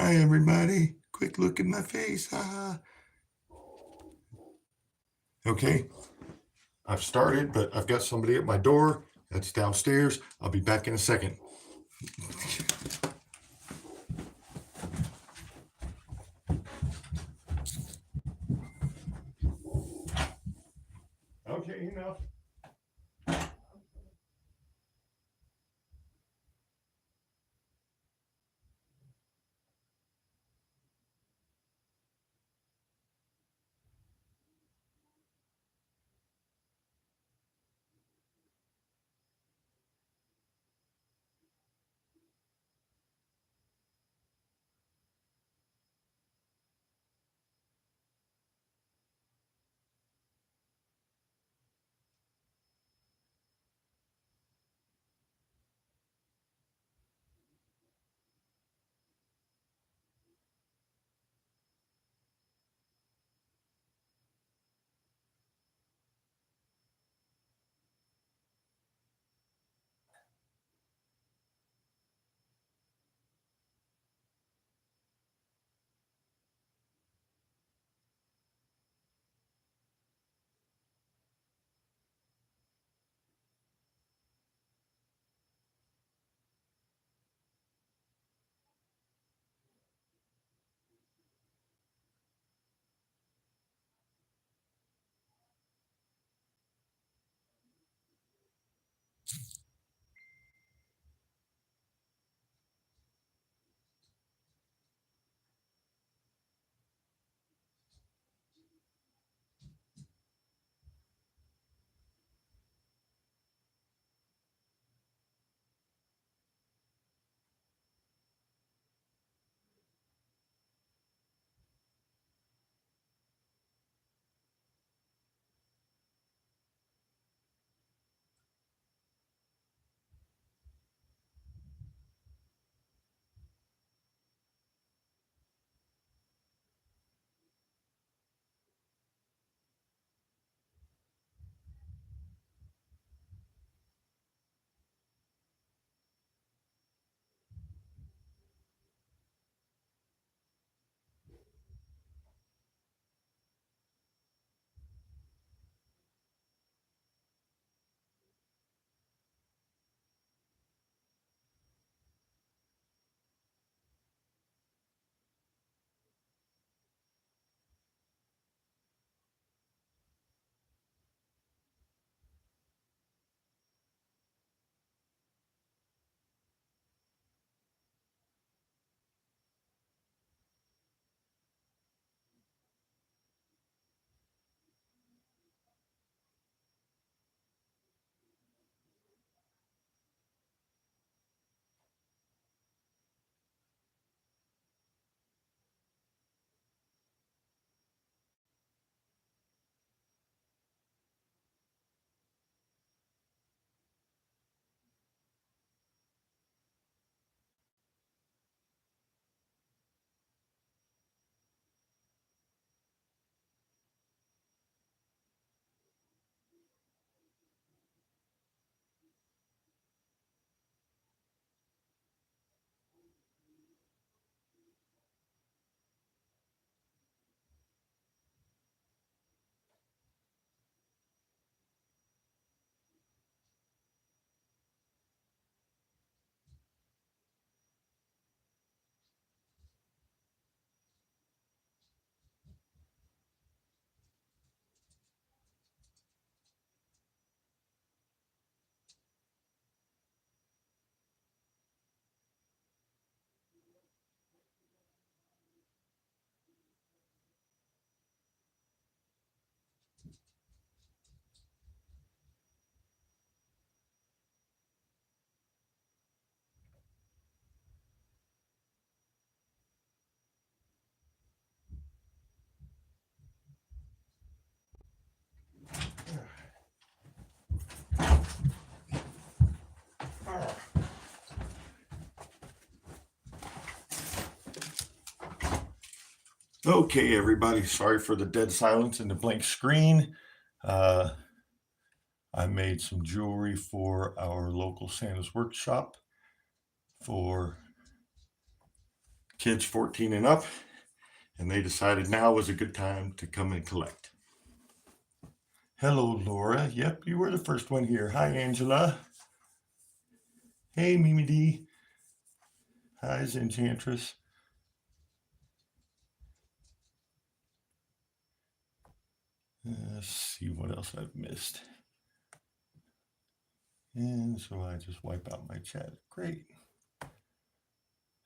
Hi, everybody. Quick look at my face. Haha. Okay, I've started, but I've got somebody at my door. That's downstairs. I'll be back in a second. Okay, enough. Okay, everybody. Sorry for the dead silence and the blank screen. I made some jewelry for our local Santa's workshop for kids 14 and up, and they decided now was a good time to come and collect. Hello, Laura. Yep, you were the first one here. Hi, Angela. Hey, Mimi D. Hi, Enchantress. Let's see what else I've missed. And so I just wipe out my chat. Great.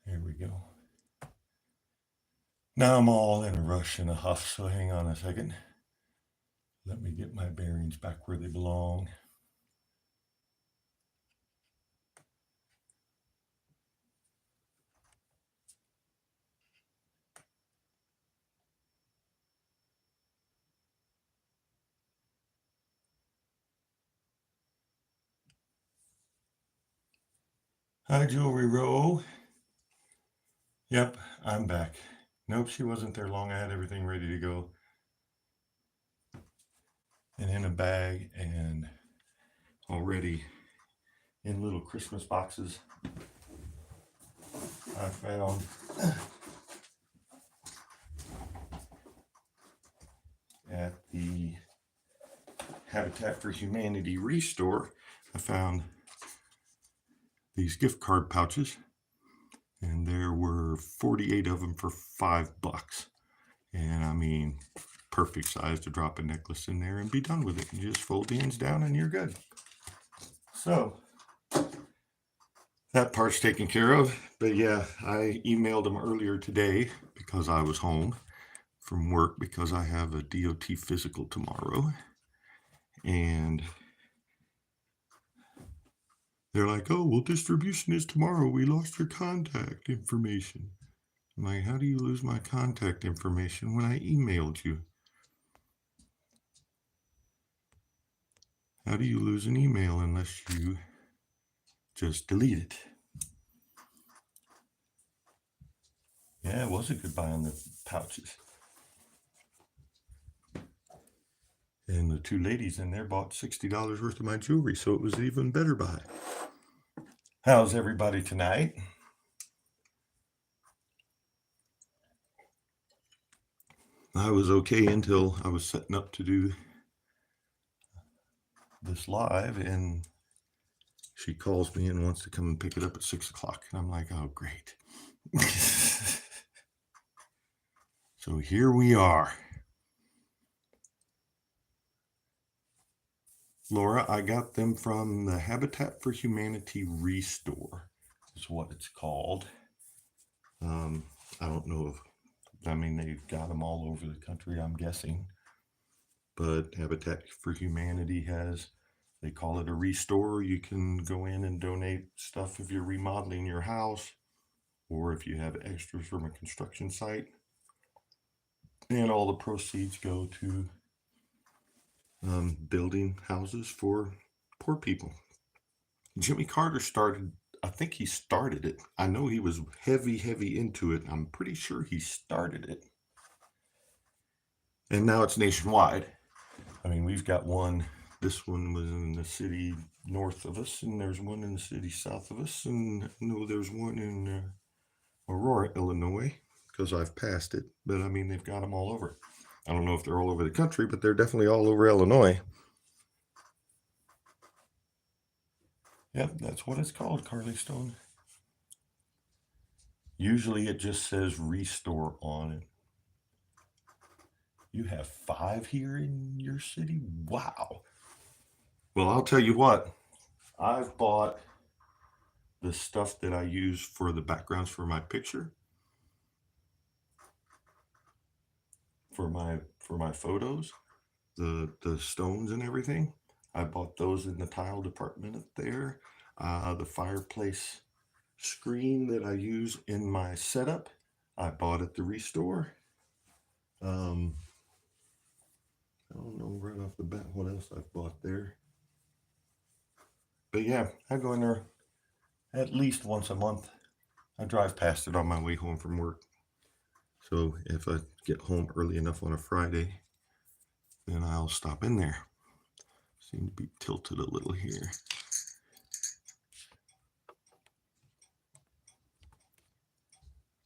There we go. Now I'm all in a rush and a huff, so hang on a second. Let me get my bearings back where they belong. Hi, Jewelry Row. Yep, I'm back. Nope, she wasn't there long. I had everything ready to go. And in a bag and already in little Christmas boxes. I found at the Habitat for Humanity Restore, I found these gift card pouches, and there were 48 of them for $5. And I mean, perfect size to drop a necklace in there and be done with it. You just fold the ends down and you're good. So that part's taken care of. But yeah, I emailed them earlier today because I was home from work because I have a DOT physical tomorrow. And they're like, oh, well, distribution is tomorrow. We lost your contact information. I'm like, how do you lose my contact information when I emailed you? How do you lose an email unless you just delete it? Yeah, it was a good buy on the pouches. And the two ladies in there bought $60 worth of my jewelry, so it was an even better buy. How's everybody tonight? I was okay until I was setting up to do this live, and she calls me and wants to come and pick it up at 6 o'clock. And I'm like, oh, great. So here we are. Laura, I got them from the Habitat for Humanity Restore, is what it's called. I don't know if, I mean, they've got them all over the country, I'm guessing. But Habitat for Humanity has, they call it a restore. You can go in and donate stuff if you're remodeling your house or if you have extras from a construction site. And all the proceeds go to building houses for poor people. Jimmy Carter started, I think he started it. I know he was heavy into it. I'm pretty sure he started it. And now it's nationwide. I mean, we've got one. This one was in the city north of us, and there's one in the city south of us, and no, there's one in Aurora, Illinois, because I've passed it. But I mean, they've got them all over. I don't know if they're all over the country, but they're definitely all over Illinois. Yep, that's what it's called, Carly Stone. Usually it just says restore on it. You have 5 here in your city? Wow. Well, I'll tell you what. I've bought the stuff that I use for the backgrounds for my picture, for my photos, the stones and everything. I bought those in the tile department up there. The fireplace screen that I use in my setup, I bought at the Restore. I don't know right off the bat what else I've bought there. But yeah, I go in there at least once a month. I drive past it on my way home from work. So if I get home early enough on a Friday, then I'll stop in there. Seem to be tilted a little here.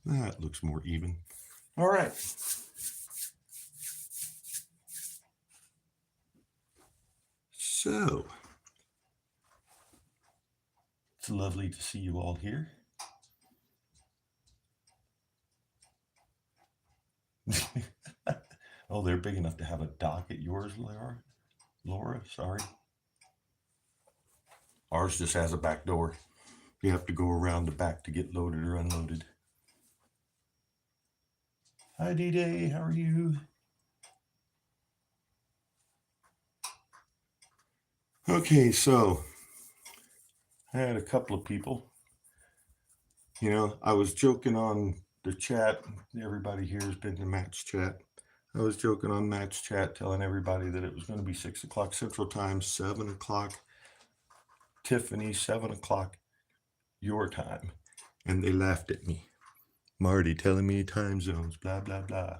That looks more even. All right. So, it's lovely to see you all here. Oh, they're big enough to have a dock at yours, Laura? Laura, sorry. Ours just has a back door. You have to go around the back to get loaded or unloaded. Hi, D-Day. How are you? Okay, so I had a couple of people. You know, I was joking on the chat. Everybody here has been to Matt's chat. I was joking on Matt's chat, telling everybody that it was going to be 6 o'clock Central Time, 7 o'clock Tiffany, 7 o'clock your time. And they laughed at me. Marty telling me time zones, blah, blah, blah.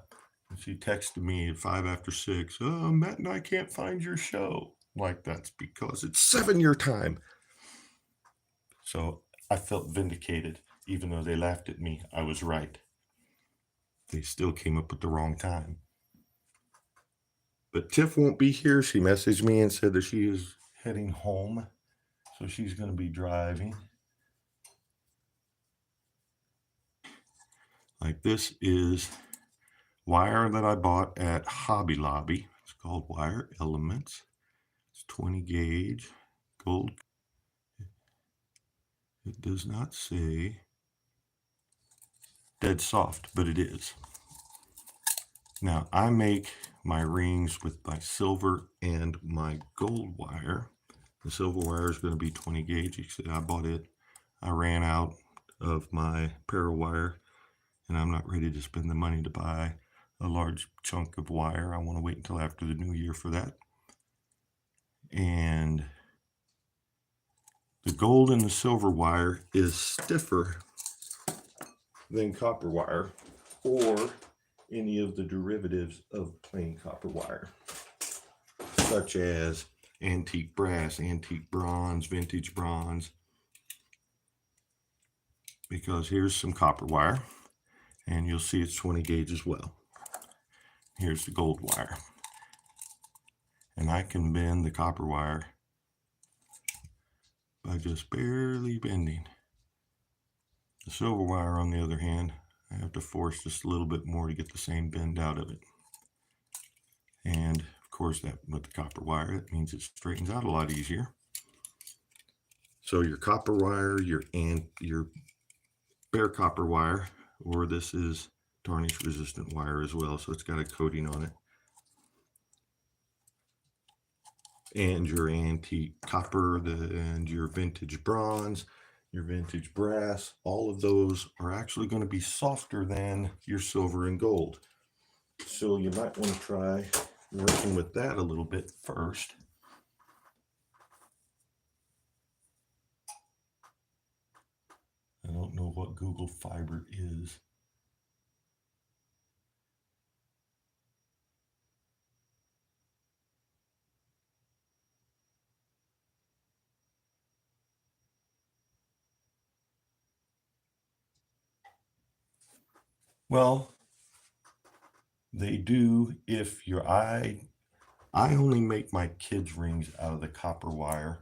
And she texted me at 5 after 6. Oh, Matt and I can't find your show. Like, that's because it's 7 your time. So I felt vindicated. Even though they laughed at me, I was right. They still came up with the wrong time. But Tiff won't be here. She messaged me and said that she is heading home. So she's going to be driving. Like, this is wire that I bought at Hobby Lobby. It's called Wire Elements. It's 20 gauge gold. It does not say dead soft, but it is. Now, I make my rings with my silver and my gold wire. The silver wire is going to be 20 gauge. I bought it. I ran out of my para wire, and I'm not ready to spend the money to buy a large chunk of wire. I want to wait until after the new year for that. And the gold and the silver wire is stiffer than copper wire or any of the derivatives of plain copper wire, such as antique brass, antique bronze, vintage bronze. Because here's some copper wire, and you'll see it's 20 gauge as well. Here's the gold wire. And I can bend the copper wire by just barely bending. The silver wire, on the other hand, I have to force just a little bit more to get the same bend out of it. And of course, that with the copper wire, it means it straightens out a lot easier. So your copper wire, your bare copper wire, or this is tarnish resistant wire as well, so it's got a coating on it. And your antique copper, and your vintage bronze, your vintage brass, all of those are actually going to be softer than your silver and gold. So you might want to try working with that a little bit first. I don't know what Google Fiber is. Well, they do if your I only make my kids' rings out of the copper wire.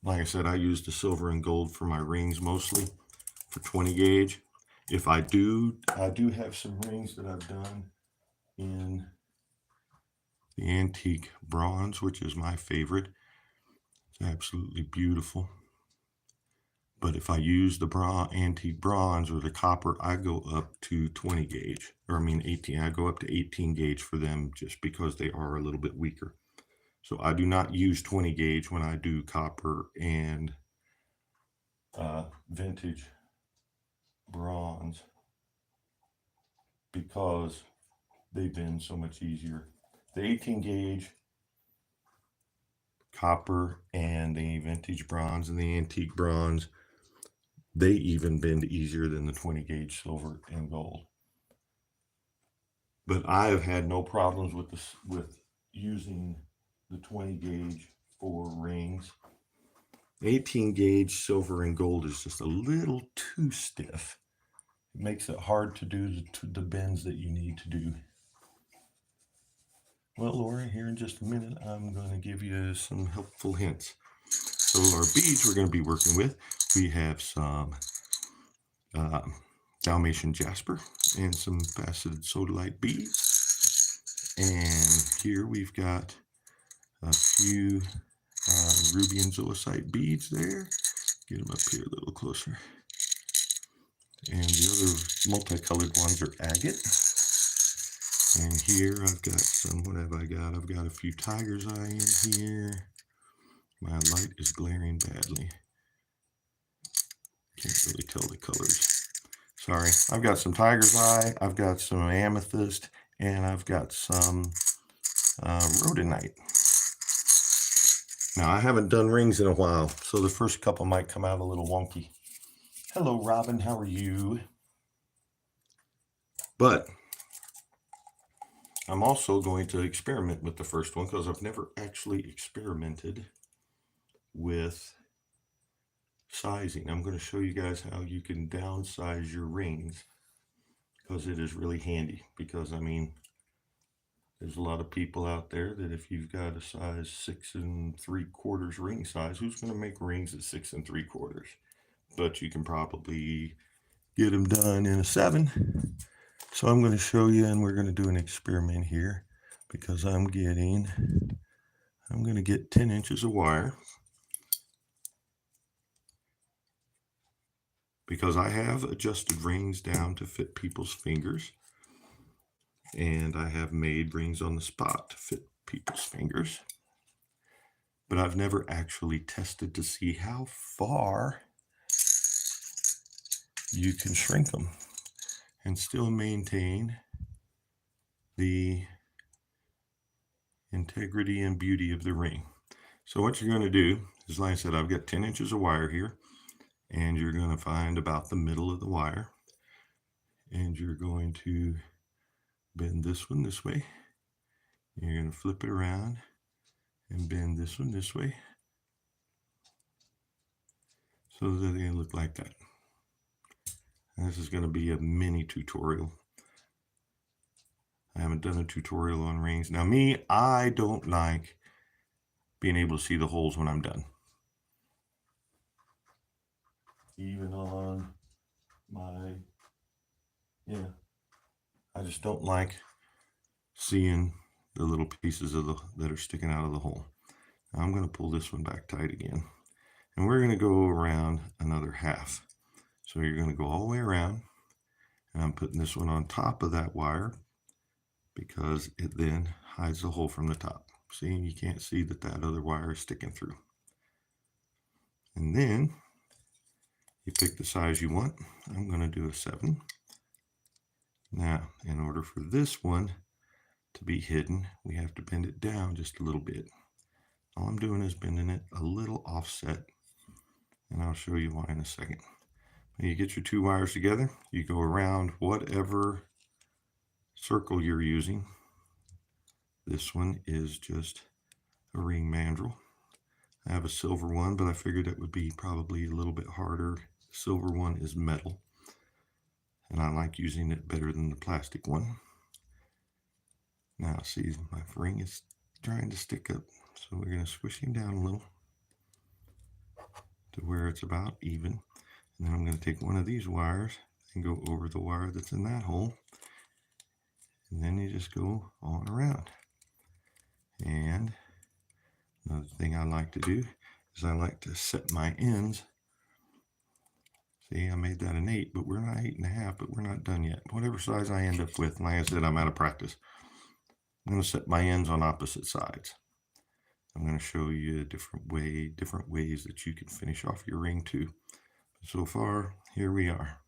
Like I said, I use the silver and gold for my rings mostly for 20 gauge. If I do have some rings that I've done in the antique bronze, which is my favorite. It's absolutely beautiful. But if I use the antique bronze or the copper, I go up to 20 gauge, or I mean 18. I go up to 18 gauge for them just because they are a little bit weaker. So I do not use 20 gauge when I do copper and vintage bronze because they bend so much easier. The 18 gauge copper and the vintage bronze and the antique bronze, they even bend easier than the 20 gauge silver and gold. But I have had no problems with this, with using the 20 gauge for rings. 18 gauge silver and gold is just a little too stiff. It makes it hard to do the bends that you need to do. Well, Laura, here in just a minute, I'm going to give you some helpful hints. So our beads we're going to be working with, we have some Dalmatian jasper and some faceted sodalite beads. And here we've got a few ruby and zoisite beads there. Get them up here a little closer. And the other multicolored ones are agate. And here I've got some, what have I got? I've got a few tiger's eye in here. My light is glaring badly. Can't really tell the colors. Sorry. I've got some tiger's eye, I've got some amethyst, and I've got some rhodonite. Now, I haven't done rings in a while, so the first couple might come out a little wonky. Hello, Robin. How are you? But I'm also going to experiment with the first one because I've never actually experimented with sizing. I'm going to show you guys how you can downsize your rings because it is really handy. Because, I mean, there's a lot of people out there that if you've got a size 6 3/4 ring size, who's going to make rings at 6 3/4? But you can probably get them done in a 7. So I'm going to show you, and we're going to do an experiment here because I'm going to get 10 inches of wire because I have adjusted rings down to fit people's fingers, and I have made rings on the spot to fit people's fingers, but I've never actually tested to see how far you can shrink them and still maintain the integrity and beauty of the ring. So what you're going to do is, like I said, I've got 10 inches of wire here, and you're going to find about the middle of the wire, and you're going to bend this one this way. You're going to flip it around and bend this one this way so that they look like that. And this is going to be a mini tutorial. I haven't done a tutorial on rings. Now me, I don't like being able to see the holes when I'm done. Even on my, I just don't like seeing the little pieces that are sticking out of the hole. Now I'm going to pull this one back tight again. And we're going to go around another half. So you're going to go all the way around, and I'm putting this one on top of that wire because it then hides the hole from the top. See, you can't see that other wire is sticking through. And then you pick the size you want. I'm going to do a 7. Now, in order for this one to be hidden, we have to bend it down just a little bit. All I'm doing is bending it a little offset, and I'll show you why in a second. When you get your 2 wires together, you go around whatever circle you're using. This one is just a ring mandrel. I have a silver one, but I figured it would be probably a little bit harder. The silver one is metal, and I like using it better than the plastic one. Now, see, my ring is trying to stick up, so we're going to squish him down a little to where it's about even. And then I'm going to take one of these wires and go over the wire that's in that hole. And then you just go on around. And another thing I like to do is I like to set my ends. See, I made that an 8, but we're not 8.5, but we're not done yet. Whatever size I end up with, like I said, I'm out of practice. I'm going to set my ends on opposite sides. I'm going to show you a different ways that you can finish off your ring too. So far, here we are.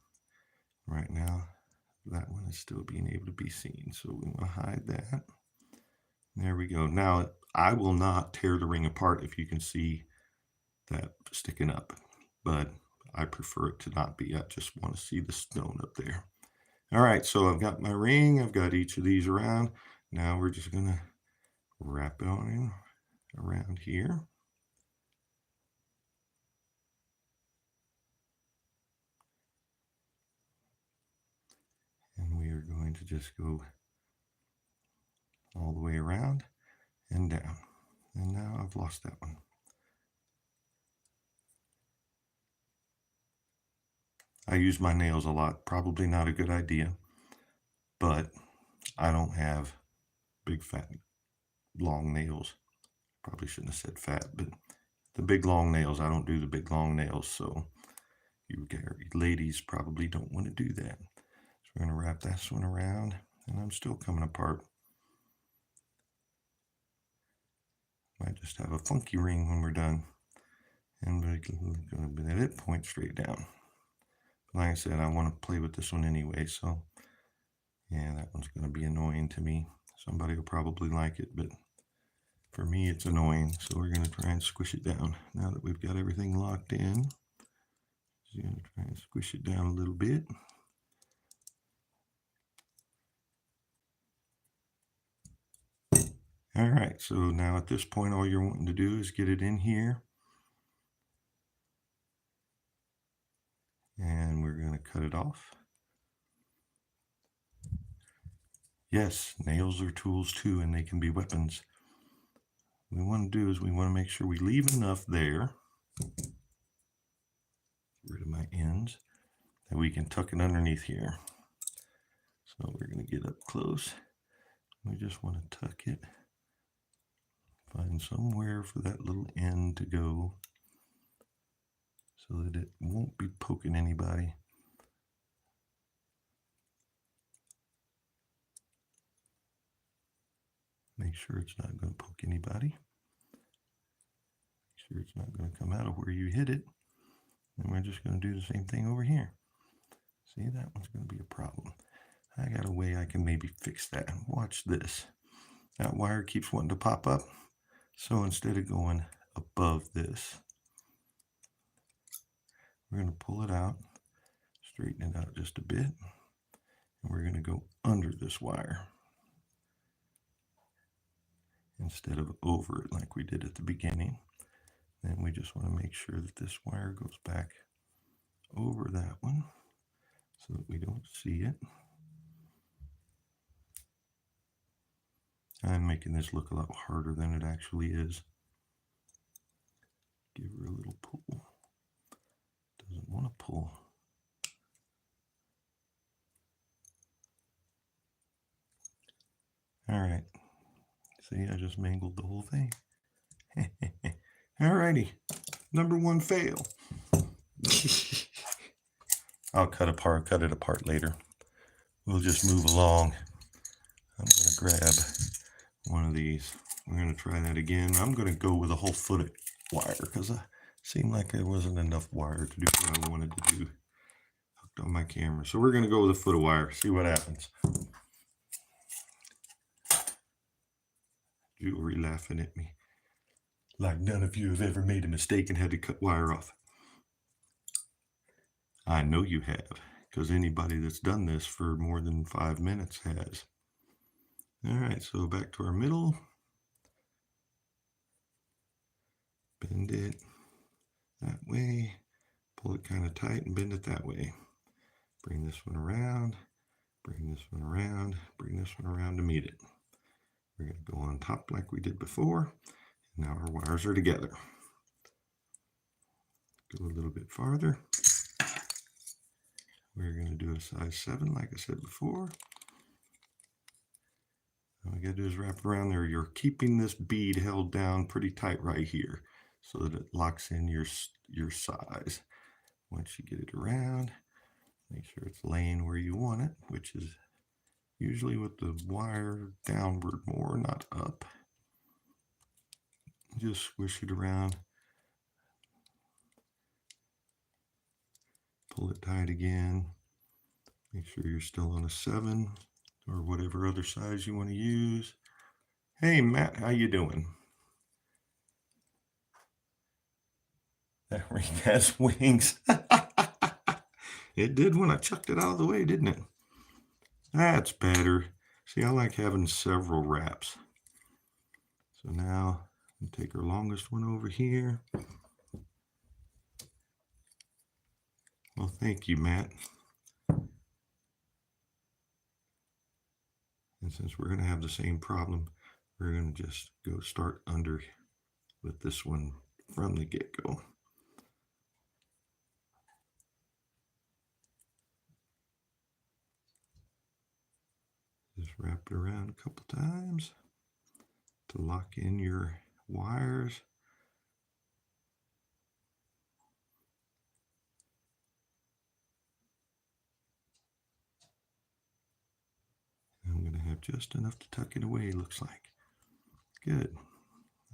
Right now, that one is still being able to be seen. So we want to hide that. There we go. Now, I will not tear the ring apart if you can see that sticking up, but I prefer it to not be. I just want to see the stone up there. All right, so I've got my ring. I've got each of these around. Now we're just going to wrap it on in around here. to just go all the way around and down. And now I've lost that one. I use my nails a lot. Probably not a good idea, but I don't have big fat long nails. Probably shouldn't have said fat, but the big long nails, I don't do the big long nails, so you ladies probably don't want to do that. So we're going to wrap this one around, and I'm still coming apart. Might just have a funky ring when we're done, and we're going to let it point straight down. Like I said, I want to play with this one anyway, so yeah, that one's going to be annoying to me. Somebody will probably like it, but for me, it's annoying. So we're going to try and squish it down. Now that we've got everything locked in, we're going to try and squish it down a little bit. All right, so now at this point, all you're wanting to do is get it in here. And we're going to cut it off. Yes, nails are tools too, and they can be weapons. What we want to do is we want to make sure we leave enough there, get rid of my ends, that we can tuck it underneath here. So we're going to get up close. We just want to tuck it, find somewhere for that little end to go so that it won't be poking anybody. Make sure it's not going to poke anybody. Make sure it's not going to come out of where you hit it. And we're just going to do the same thing over here. See, that one's going to be a problem. I got a way I can maybe fix that. Watch this. That wire keeps wanting to pop up. So instead of going above this, we're going to pull it out, straighten it out just a bit, and we're going to go under this wire instead of over it like we did at the beginning. Then we just want to make sure that this wire goes back over that one so that we don't see it. I'm making this look a lot harder than it actually is. Give her a little pull. Doesn't want to pull. All right. See, I just mangled the whole thing. All righty. Number one fail. I'll cut it apart later. We'll just move along. I'm going to grab one of these. We're going to try that again. I'm going to go with a whole foot of wire because it seemed like there wasn't enough wire to do what I wanted to do hooked on my camera. So we're going to go with a foot of wire, see what happens. Jewelry laughing at me like none of you have ever made a mistake and had to cut wire off. I know you have, because anybody that's done this for more than 5 minutes has. All right, so back to our middle. Bend it that way. Pull it kind of tight and bend it that way. Bring this one around. Bring this one around. Bring this one around to meet it. We're going to go on top like we did before. Now our wires are together. Go a little bit farther. We're going to do a size 7 like I said before. All we got to do is wrap it around there. You're keeping this bead held down pretty tight right here so that it locks in your size. Once you get it around, make sure it's laying where you want it, which is usually with the wire downward more, not up. Just squish it around. Pull it tight again. Make sure you're still on a 7 or whatever other size you want to use. Hey, Matt, how you doing? That ring has wings. It did when I chucked it out of the way, didn't it? That's better. See, I like having several wraps. So now we'll take our longest one over here. Well, thank you, Matt. And since we're going to have the same problem, we're going to just go start under with this one from the get-go. Just wrap it around a couple times to lock in your wires. I'm going to have just enough to tuck it away, looks like. Good.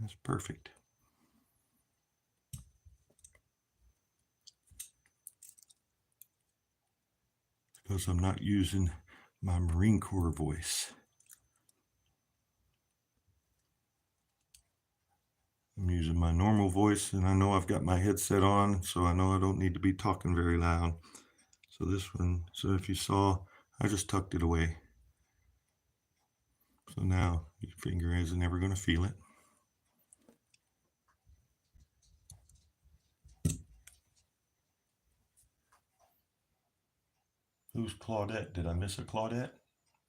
That's perfect. Because I'm not using my Marine Corps voice. I'm using my normal voice, and I know I've got my headset on, so I know I don't need to be talking very loud. So this one, so if you saw, I just tucked it away. So now your finger isn't ever going to feel it. Who's Claudette? Did I miss a Claudette?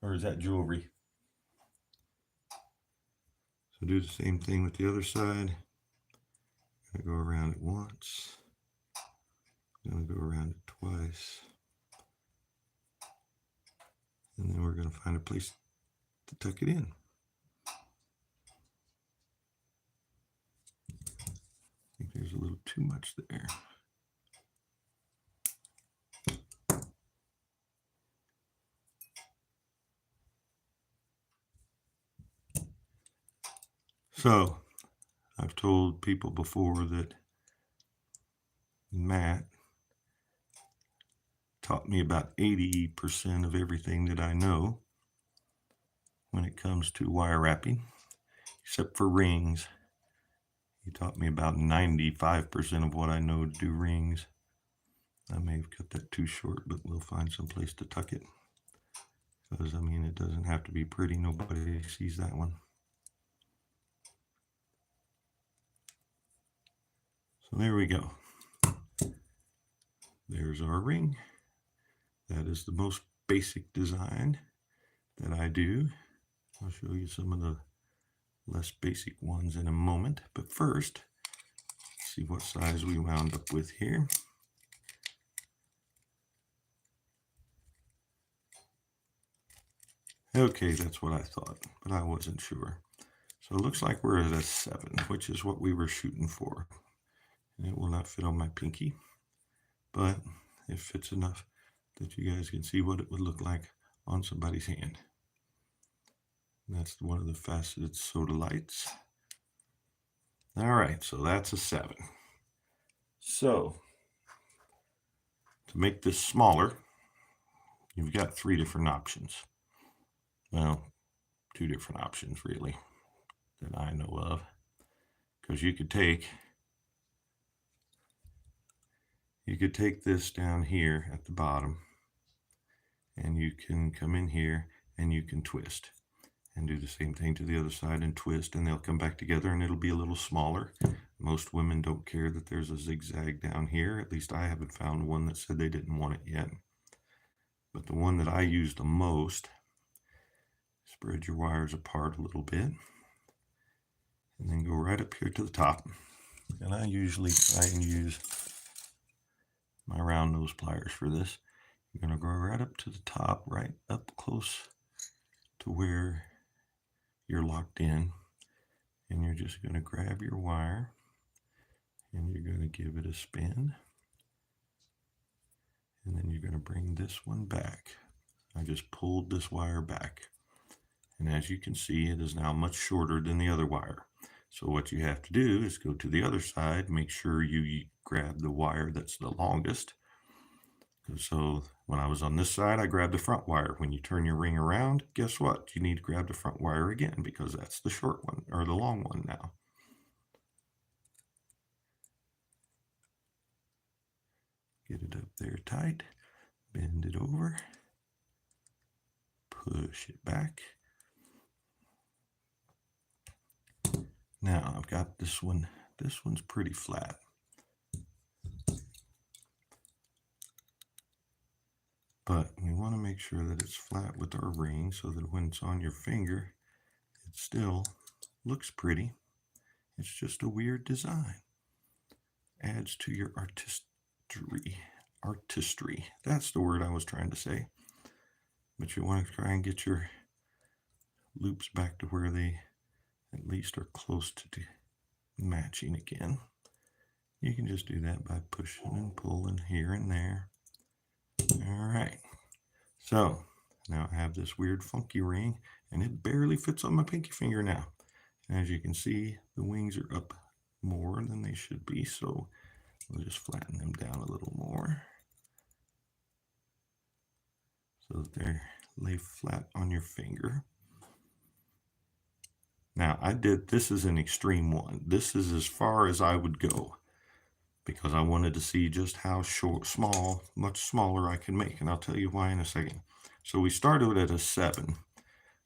Or is that jewelry? So do the same thing with the other side. Gonna go around it once. Gonna go around it twice. And then we're gonna find a place to tuck it in. I think there's a little too much there. So I've told people before that Matt taught me about 80% of everything that I know when it comes to wire wrapping, except for rings. He taught me about 95% of what I know to do rings. I may have cut that too short, but we'll find some place to tuck it. Because, I mean, it doesn't have to be pretty. Nobody sees that one. So there we go. There's our ring. That is the most basic design that I do. I'll show you some of the less basic ones in a moment. But first, let's see what size we wound up with here. Okay, that's what I thought, but I wasn't sure. So it looks like we're at a 7, which is what we were shooting for. And it will not fit on my pinky, but it fits enough that you guys can see what it would look like on somebody's hand. And that's one of the faceted sodalites. All right, so that's a 7. So to make this smaller, you've got 3 different options. Well, 2 different options really that I know of, because you could take this down here at the bottom, and you can come in here and you can twist and do the same thing to the other side and twist, and they'll come back together and it'll be a little smaller. Most women don't care that there's a zigzag down here. At least I haven't found one that said they didn't want it yet. But the one that I use the most, spread your wires apart a little bit and then go right up here to the top. And I usually try and use my round nose pliers for this. You're going to go right up to the top, right up close to where you're locked in, and you're just going to grab your wire and you're going to give it a spin, and then you're going to bring this one back. I just pulled this wire back, and as you can see, it is now much shorter than the other wire. So what you have to do is go to the other side, make sure you grab the wire that's the longest. So when I was on this side, I grabbed the front wire. When you turn your ring around, guess what? You need to grab the front wire again, because that's the short one, or the long one now. Get it up there tight, bend it over, push it back. Now I've got this one. This one's pretty flat. But we want to make sure that it's flat with our ring so that when it's on your finger, it still looks pretty. It's just a weird design. Adds to your artistry. Artistry. That's the word I was trying to say. But you want to try and get your loops back to where they at least are close to matching again. You can just do that by pushing and pulling here and there. All right. So now I have this weird funky ring, and it barely fits on my pinky finger now. As you can see, the wings are up more than they should be, so we'll just flatten them down a little more so that they lay flat on your finger. Now this is an extreme one. This is as far as I would go because I wanted to see just how much smaller I can make, and I'll tell you why in a second. So we started at a 7.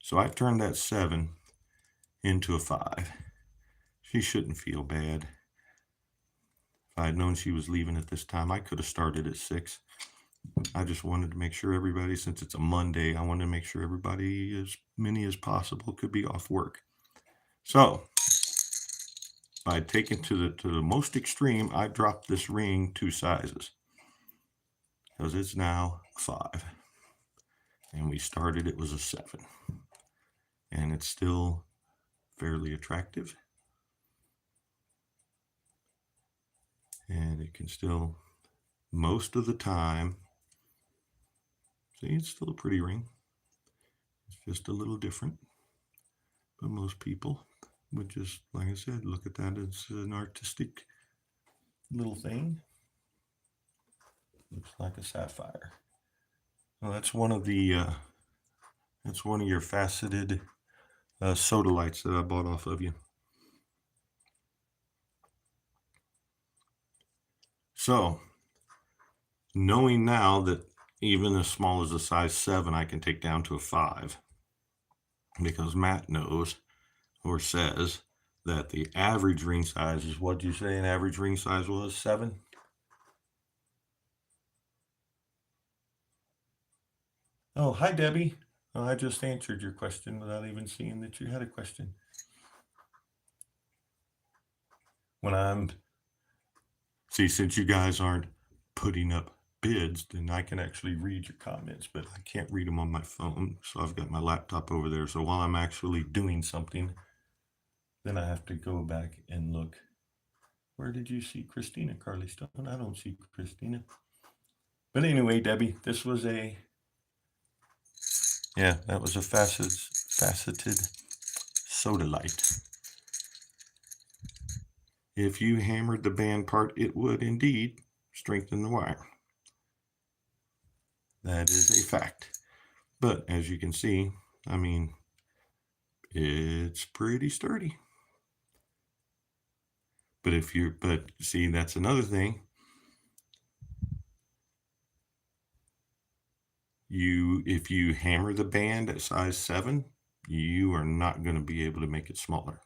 So I turned that 7 into a 5. She shouldn't feel bad. If I had known she was leaving at this time, I could have started at 6. I just wanted to make sure everybody, since it's a Monday, I wanted to make sure everybody, as many as possible, could be off work. So by taking to the most extreme, I dropped this ring 2 sizes because it's now 5. And we started, it was a 7. And it's still fairly attractive. And it can still, most of the time, see, it's still a pretty ring. It's just a little different. But most people would just, like I said, look at that as an artistic little thing. Looks like a sapphire. Well, that's one of your faceted sodalites that I bought off of you. So, knowing now that even as small as a size 7, I can take down to a 5, because Matt knows or says that the average ring size is, what did you say an average ring size was? 7? Oh, hi, Debbie. Oh, I just answered your question without even seeing that you had a question. Since you guys aren't putting up bids, then I can actually read your comments, but I can't read them on my phone. So I've got my laptop over there. So while I'm actually doing something, then I have to go back and look. Where did you see Christina, Carly Stone? I don't see Christina. But anyway, Debbie, this was that was a faceted sodalite. If you hammered the band part, it would indeed strengthen the wire. That is a fact. But as you can see, I mean, it's pretty sturdy. But see, that's another thing. If you hammer the band at size 7, you are not going to be able to make it smaller.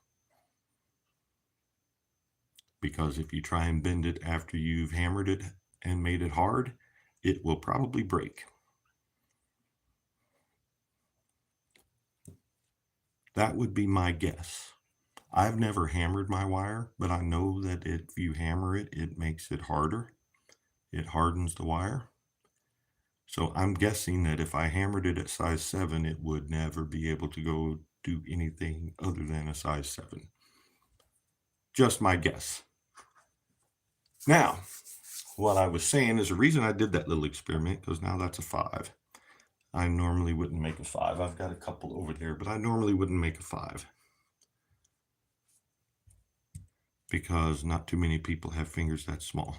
Because if you try and bend it after you've hammered it and made it hard, it will probably break. That would be my guess. I've never hammered my wire, but I know that if you hammer it, it makes it harder. It hardens the wire. So I'm guessing that if I hammered it at size 7, it would never be able to go do anything other than a size 7. Just my guess. Now, what I was saying is the reason I did that little experiment, because now that's a 5. I normally wouldn't make a 5. I've got a couple over there, but I normally wouldn't make a 5. Because not too many people have fingers that small.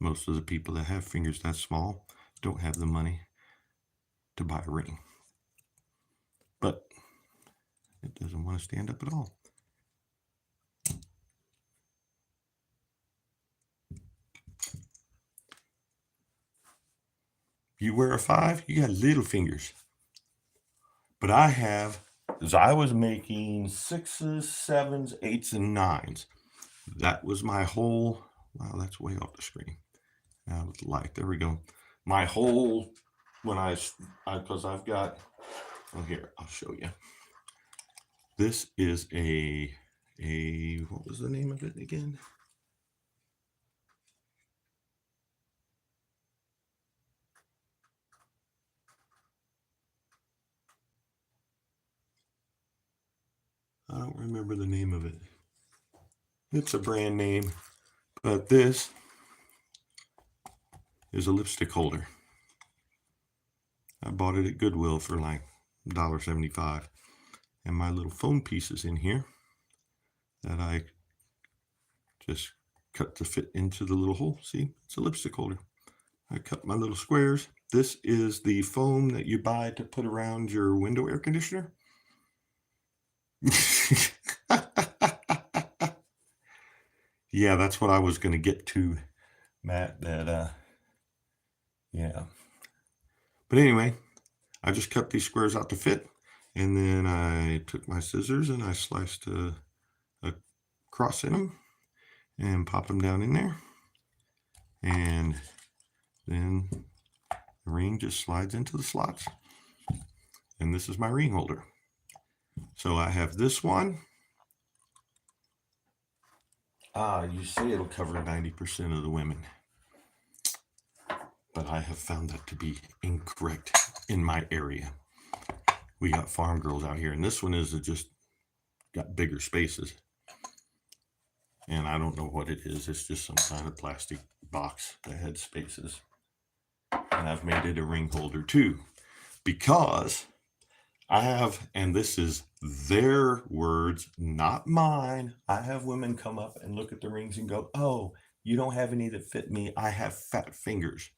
Most of the people that have fingers that small don't have the money to buy a ring. But it doesn't want to stand up at all. You wear a 5, you got little fingers. But I was making 6s, 7s, 8s, and 9s. That was my whole, wow, that's way off the screen. Now with the light, there we go. My whole when because I've got, oh, here, I'll show you. This is what was the name of it again? I don't remember the name of it. It's a brand name, but this is a lipstick holder. I bought it at Goodwill for like $1.75. And my little foam pieces in here that I just cut to fit into the little hole. See, it's a lipstick holder. I cut my little squares. This is the foam that you buy to put around your window air conditioner. Yeah, that's what I was going to get to, Matt, yeah. But anyway, I just cut these squares out to fit, and then I took my scissors and I sliced a cross in them and pop them down in there, and then the ring just slides into the slots. And this is my ring holder. So I have this one. You say it'll cover 90% of the women, but I have found that to be incorrect in my area. We got farm girls out here, and this one is just got bigger spaces. And I don't know what it is. It's just some kind of plastic box that had spaces. And I've made it a ring holder too, because I have, and this is their words, not mine. I have women come up and look at the rings and go, "Oh, you don't have any that fit me. I have fat fingers."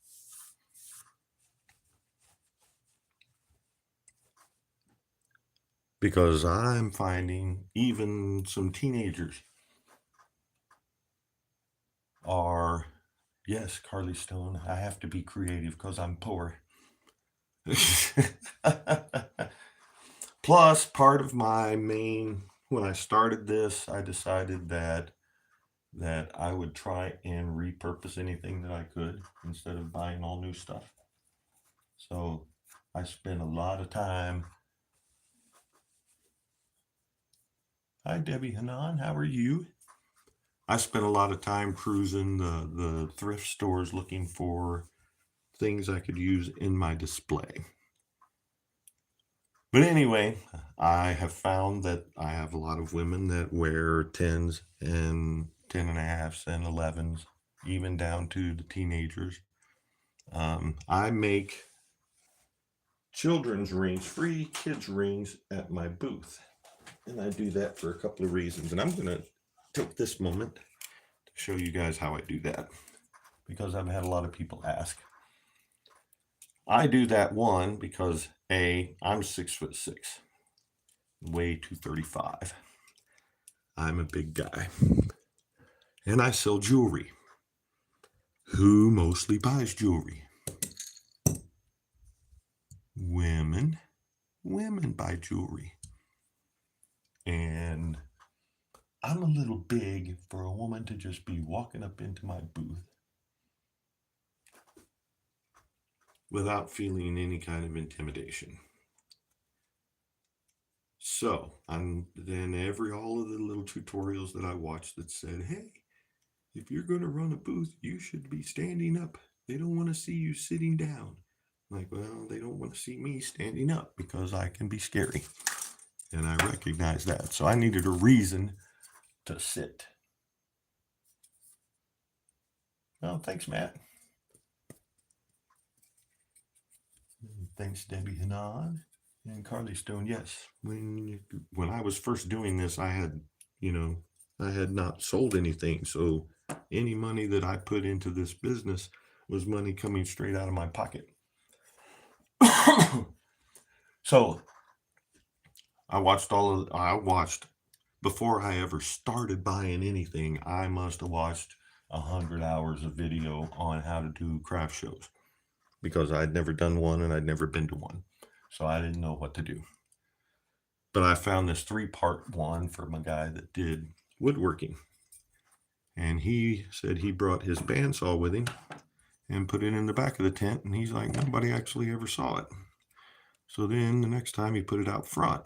Because I'm finding even some teenagers are, yes, Carly Stone, I have to be creative because I'm poor. Plus, part of my when I started this, I decided that I would try and repurpose anything that I could instead of buying all new stuff. So I spent a lot of time. Hi, Debbie Hanan, how are you? I spent a lot of time cruising the thrift stores looking for things I could use in my display. But anyway, I have found that I have a lot of women that wear 10s and 10.5s and 11s, even down to the teenagers. I make children's rings, free kids rings at my booth. And I do that for a couple of reasons. And I'm going to take this moment to show you guys how I do that, because I've had a lot of people ask. I do that, one, because I'm 6'6", weigh 235. I'm a big guy. And I sell jewelry. Who mostly buys jewelry? Women. Women buy jewelry. And I'm a little big for a woman to just be walking up into my booth without feeling any kind of intimidation. So, then all of the little tutorials that I watched that said, hey, if you're going to run a booth, you should be standing up. They don't want to see you sitting down. I'm like, well, they don't want to see me standing up because I can be scary. And I recognize that. So I needed a reason to sit. Well, thanks, Matt. Thanks, Debbie Hanan and Carly Stone. Yes, when I was first doing this, I had not sold anything. So any money that I put into this business was money coming straight out of my pocket. So I watched before I ever started buying anything, I must have watched 100 hours of video on how to do craft shows, because I'd never done one and I'd never been to one. So I didn't know what to do. But I found this 3-part one from a guy that did woodworking. And he said he brought his bandsaw with him, and put it in the back of the tent. And he's like, nobody actually ever saw it. So then the next time he put it out front,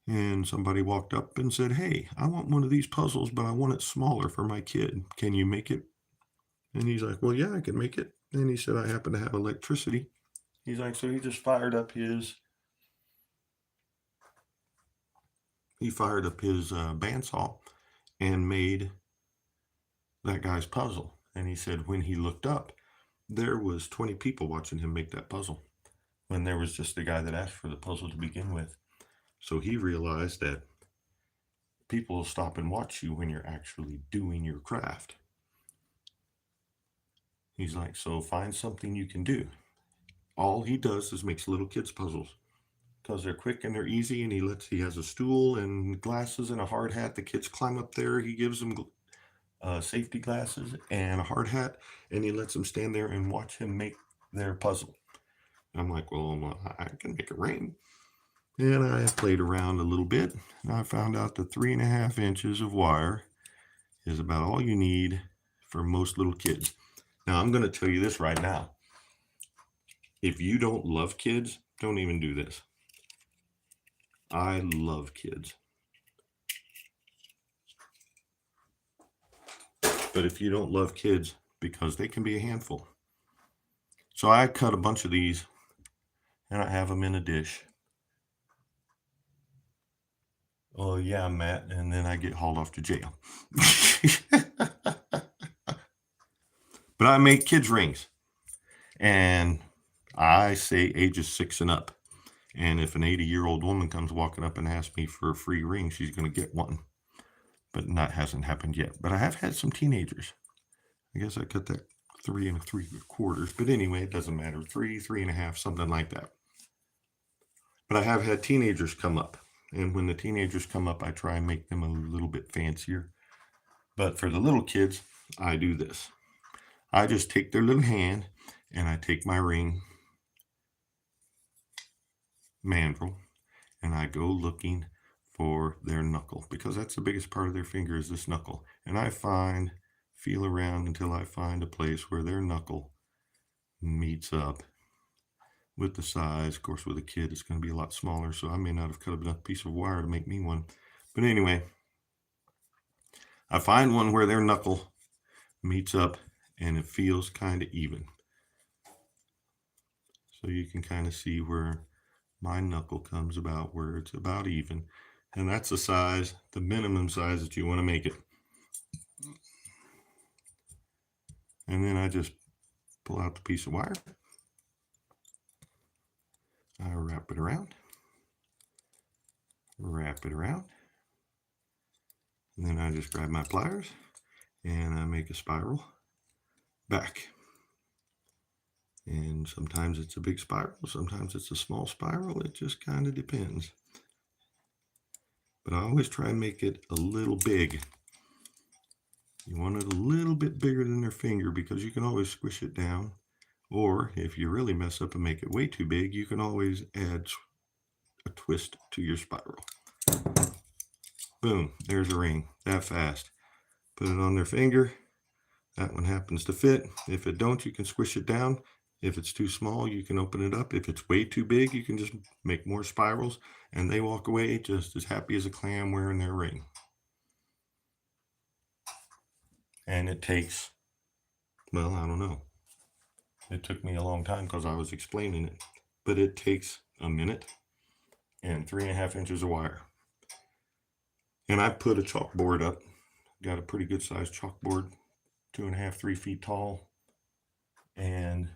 and somebody walked up and said, hey, I want one of these puzzles, but I want it smaller for my kid. Can you make it? And he's like, well, yeah, I can make it. And he said, I happen to have electricity. He's like, so he just fired up his bandsaw and made that guy's puzzle. And he said when he looked up, there was 20 people watching him make that puzzle, when there was just the guy that asked for the puzzle to begin with. So he realized that people will stop and watch you when you're actually doing your craft. He's like, so find something you can do. All he does is makes little kids puzzles because they're quick and they're easy. And he has a stool and glasses and a hard hat. The kids climb up there. He gives them safety glasses and a hard hat, and he lets them stand there and watch him make their puzzle. I'm like, well, I can make it rain. And I played around a little bit, and I found out that 3.5 inches of wire is about all you need for most little kids. Now, I'm going to tell you this right now. If you don't love kids, don't even do this. I love kids. But if you don't love kids, because they can be a handful. So I cut a bunch of these, and I have them in a dish. Oh, yeah, Matt. And then I get hauled off to jail. But I make kids' rings. And I say ages 6 and up. And if an 80-year-old woman comes walking up and asks me for a free ring, she's going to get one. But that hasn't happened yet. But I have had some teenagers. I guess I cut that 3 3/4. But anyway, it doesn't matter. 3, 3.5, something like that. But I have had teenagers come up. And when the teenagers come up, I try and make them a little bit fancier. But for the little kids, I do this. I just take their little hand and I take my ring mandrel and I go looking for their knuckle, because that's the biggest part of their finger is this knuckle. And I feel around until I find a place where their knuckle meets up with the size. Of course, with a kid, it's going to be a lot smaller, so I may not have cut up enough piece of wire to make me one. But anyway, I find one where their knuckle meets up and it feels kind of even. So you can kind of see where my knuckle comes about, where it's about even. And that's the size, the minimum size that you want to make it. And then I just pull out the piece of wire. I wrap it around. And then I just grab my pliers and I make a spiral back. And sometimes it's a big spiral, sometimes it's a small spiral. It just kind of depends. But I always try and make it a little big. You want it a little bit bigger than their finger, because you can always squish it down. Or if you really mess up and make it way too big, you can always add a twist to your spiral. Boom, there's a ring, that fast. Put it on their finger. That one happens to fit. If it don't, you can squish it down. If it's too small, you can open it up. If it's way too big, you can just make more spirals, and they walk away just as happy as a clam wearing their ring. And it takes, well, I don't know. It took me a long time because I was explaining it, but it takes a minute and 3.5 inches of wire. And I put a chalkboard up. Got a pretty good sized chalkboard, 2.5, 3 feet tall, and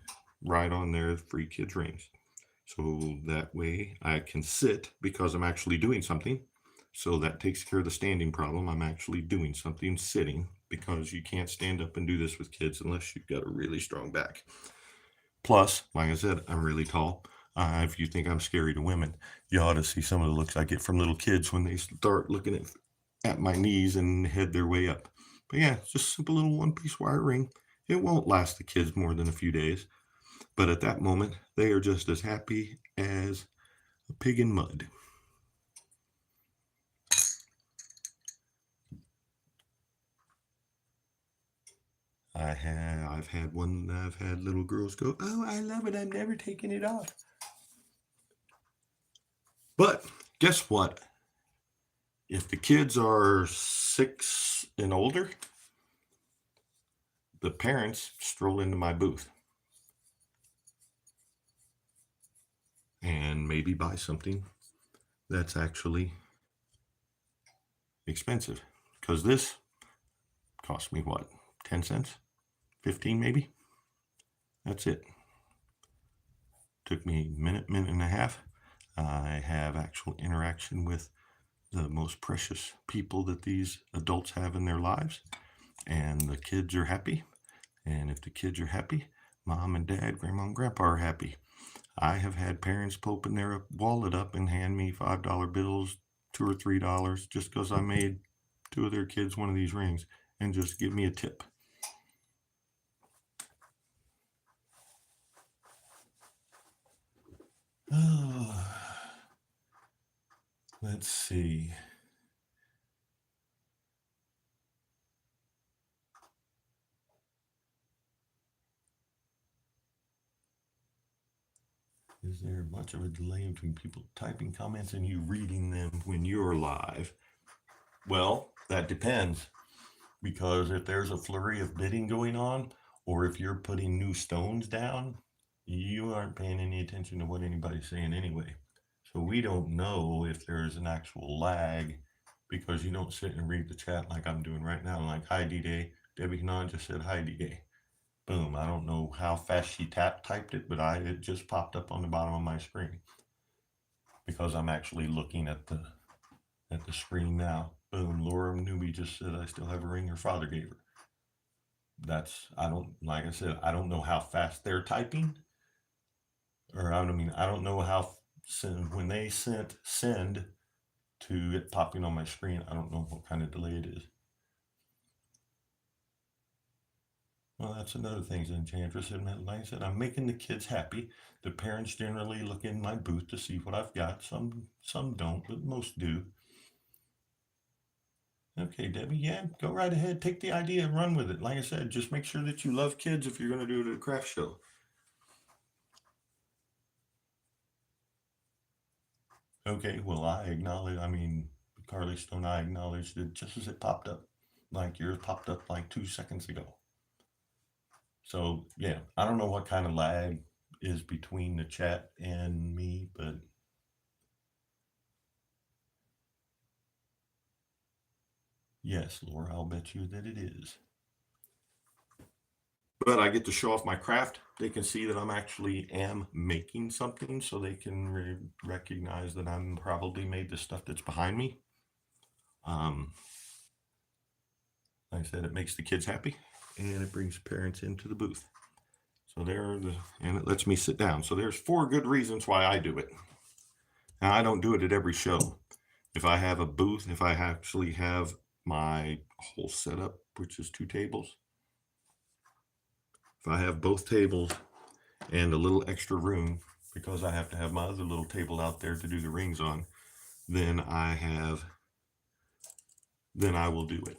right on there, free kids rings. So that way I can sit, because I'm actually doing something. So that takes care of the standing problem. I'm actually doing something sitting, because you can't stand up and do this with kids unless you've got a really strong back. Plus, like I said, I'm really tall. If you think I'm scary to women, you ought to see some of the looks I get from little kids when they start looking at my knees and head their way up. But yeah, it's just a simple little one-piece wire ring. It won't last the kids more than a few days. But at that moment, they are just as happy as a pig in mud. I've had one. I've had little girls go, "Oh, I love it. I'm never taking it off." But guess what? If the kids are 6 and older, the parents stroll into my booth and maybe buy something that's actually expensive. Because this cost me what, 10 cents? 15 maybe? That's it. Took me a minute and a half. I have actual interaction with the most precious people that these adults have in their lives, and the kids are happy. And if the kids are happy, mom and dad, grandma and grandpa are happy. I have had parents open their wallet up and hand me $5 bills, $2 or $3, just because I made 2 of their kids one of these rings, and just give me a tip. Oh, let's see. Is there much of a delay between people typing comments and you reading them when you're live? Well, that depends, because if there's a flurry of bidding going on, or if you're putting new stones down, you aren't paying any attention to what anybody's saying anyway. So we don't know if there's an actual lag, because you don't sit and read the chat like I'm doing right now. Like, hi D-Day. Debbie Hanan just said hi D-Day. Boom. I don't know how fast she typed it, but it just popped up on the bottom of my screen, because I'm actually looking at the screen now. Boom. Laura Newby just said, I still have a ring her father gave her. Like I said, I don't know how fast they're typing. Or I don't know how, when they send to it popping on my screen, I don't know what kind of delay it is. Well, that's another thing, Enchantress. Like I said, I'm making the kids happy. The parents generally look in my booth to see what I've got. Some don't, but most do. Okay, Debbie, yeah, go right ahead. Take the idea and run with it. Like I said, just make sure that you love kids if you're going to do it at a craft show. Okay, well, Carly Stone, I acknowledged it just as it popped up. Like yours popped up like 2 seconds ago. So, yeah, I don't know what kind of lag is between the chat and me, but yes, Laura, I'll bet you that it is. But I get to show off my craft. They can see that I'm actually am making something, so they can recognize that I'm probably made the stuff that's behind me. Like I said, it makes the kids happy, and it brings parents into the booth. So and it lets me sit down. So there's 4 good reasons why I do it. Now, I don't do it at every show. If I have a booth, if I actually have my whole setup, which is 2 tables, if I have both tables and a little extra room, because I have to have my other little table out there to do the rings on, then I will do it.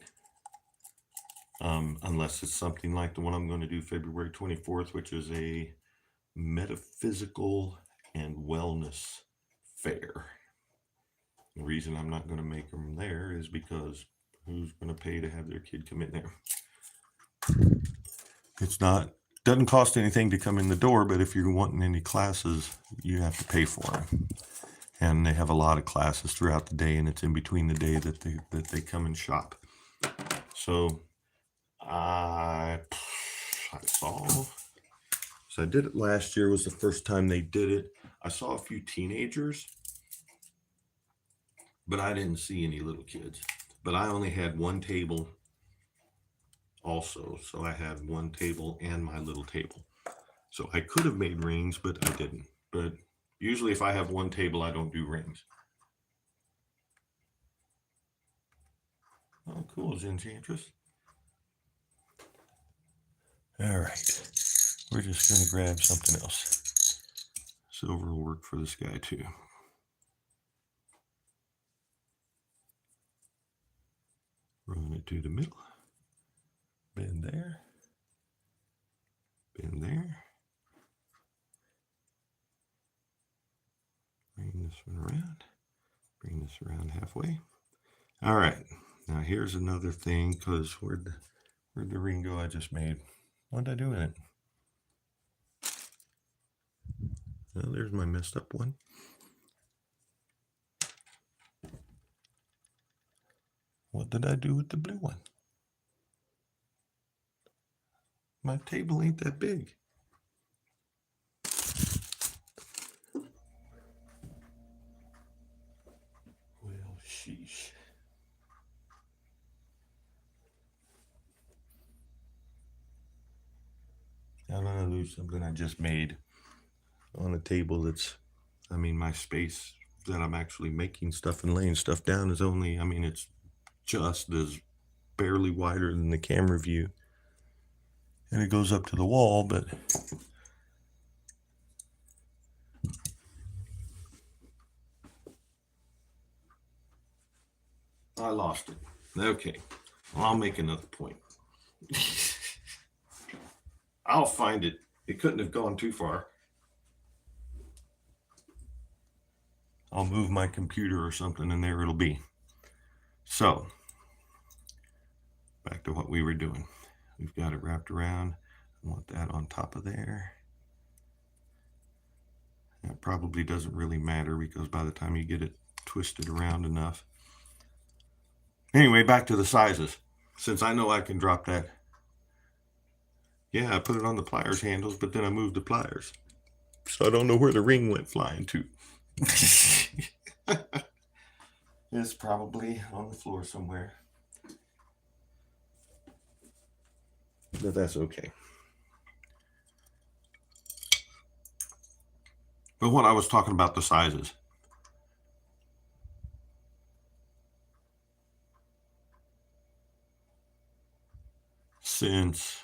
Unless it's something like the one I'm going to do February 24th, which is a metaphysical and wellness fair. The reason I'm not going to make them there is because who's going to pay to have their kid come in there? Doesn't cost anything to come in the door, but if you're wanting any classes, you have to pay for them. And they have a lot of classes throughout the day, and it's in between the day that they come and shop. So I did it last year, was the first time they did it. I saw a few teenagers, but I didn't see any little kids. But I only had one table also, so I had one table and my little table. So I could have made rings, but I didn't. But usually if I have one table, I don't do rings. Oh, cool, Enchantress. All right. We're just going to grab something else. Silver will work for this guy too. Run it to the middle. Bend there. one around. Bring this around halfway. All right. Now here's another thing, because where'd the ring go I just made? What did I do with it? Well, there's my messed up one. What did I do with the blue one? My table ain't that big. Well, sheesh. I'm gonna lose something I just made on a table that's, I mean, my space that I'm actually making stuff and laying stuff down is only, I mean, it's just as barely wider than the camera view. And it goes up to the wall, but I lost it. Okay, well, I'll make another point. I'll find it. It couldn't have gone too far. I'll move my computer or something and there it'll be. So, back to what we were doing. We've got it wrapped around. I want that on top of there. That probably doesn't really matter because by the time you get it twisted around enough. Anyway, back to the sizes. Since I know I can drop that. Yeah, I put it on the pliers handles, but then I moved the pliers. So I don't know where the ring went flying to. It's probably on the floor somewhere. But that's okay. But what I was talking about, the sizes. Since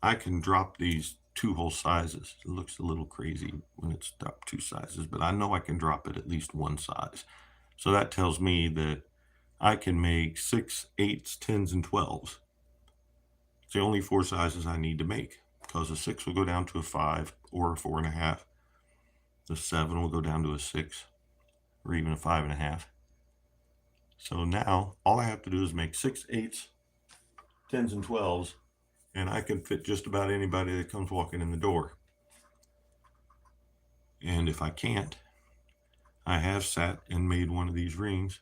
I can drop these 2-hole sizes, it looks a little crazy when it's dropped 2 sizes, but I know I can drop it at least 1 size. So that tells me that I can make 6, 8s, 10s, and 12s. It's the only 4 sizes I need to make, because a 6 will go down to a 5 or a 4.5. The 7 will go down to a 6 or even a 5.5. So now all I have to do is make 6, 8s, 10s, and 12s, and I can fit just about anybody that comes walking in the door. And if I can't, I have sat and made one of these rings.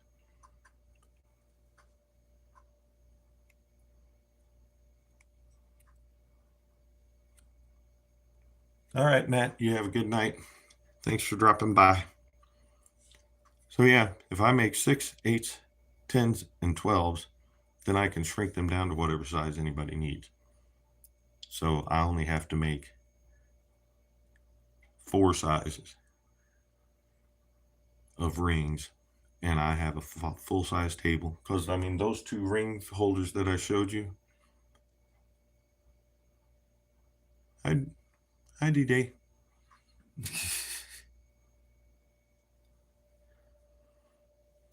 All right, Matt, you have a good night. Thanks for dropping by. So yeah, if I make 6, 8s, 10s, and 12s, then I can shrink them down to whatever size anybody needs. So I only have to make 4 sizes of rings, and I have a full-size table, because I mean those 2 ring holders that I showed you. Hi, D-Day.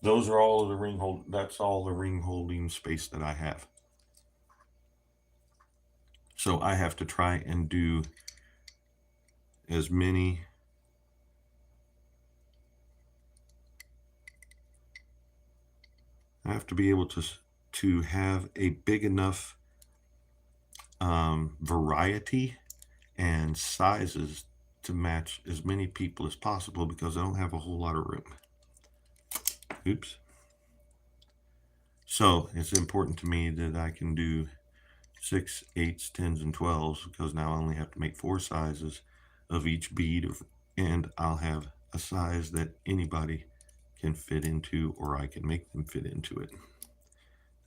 Those are all of the ring that's all the ring holding space that I have. So I have to try and do as many I have to be able to have a big enough variety and sizes to match as many people as possible, because I don't have a whole lot of room. Oops. So it's important to me that I can do 6, 8s, 10s, and 12s, because now I only have to make 4 sizes of each bead, and I'll have a size that anybody can fit into, or I can make them fit into it.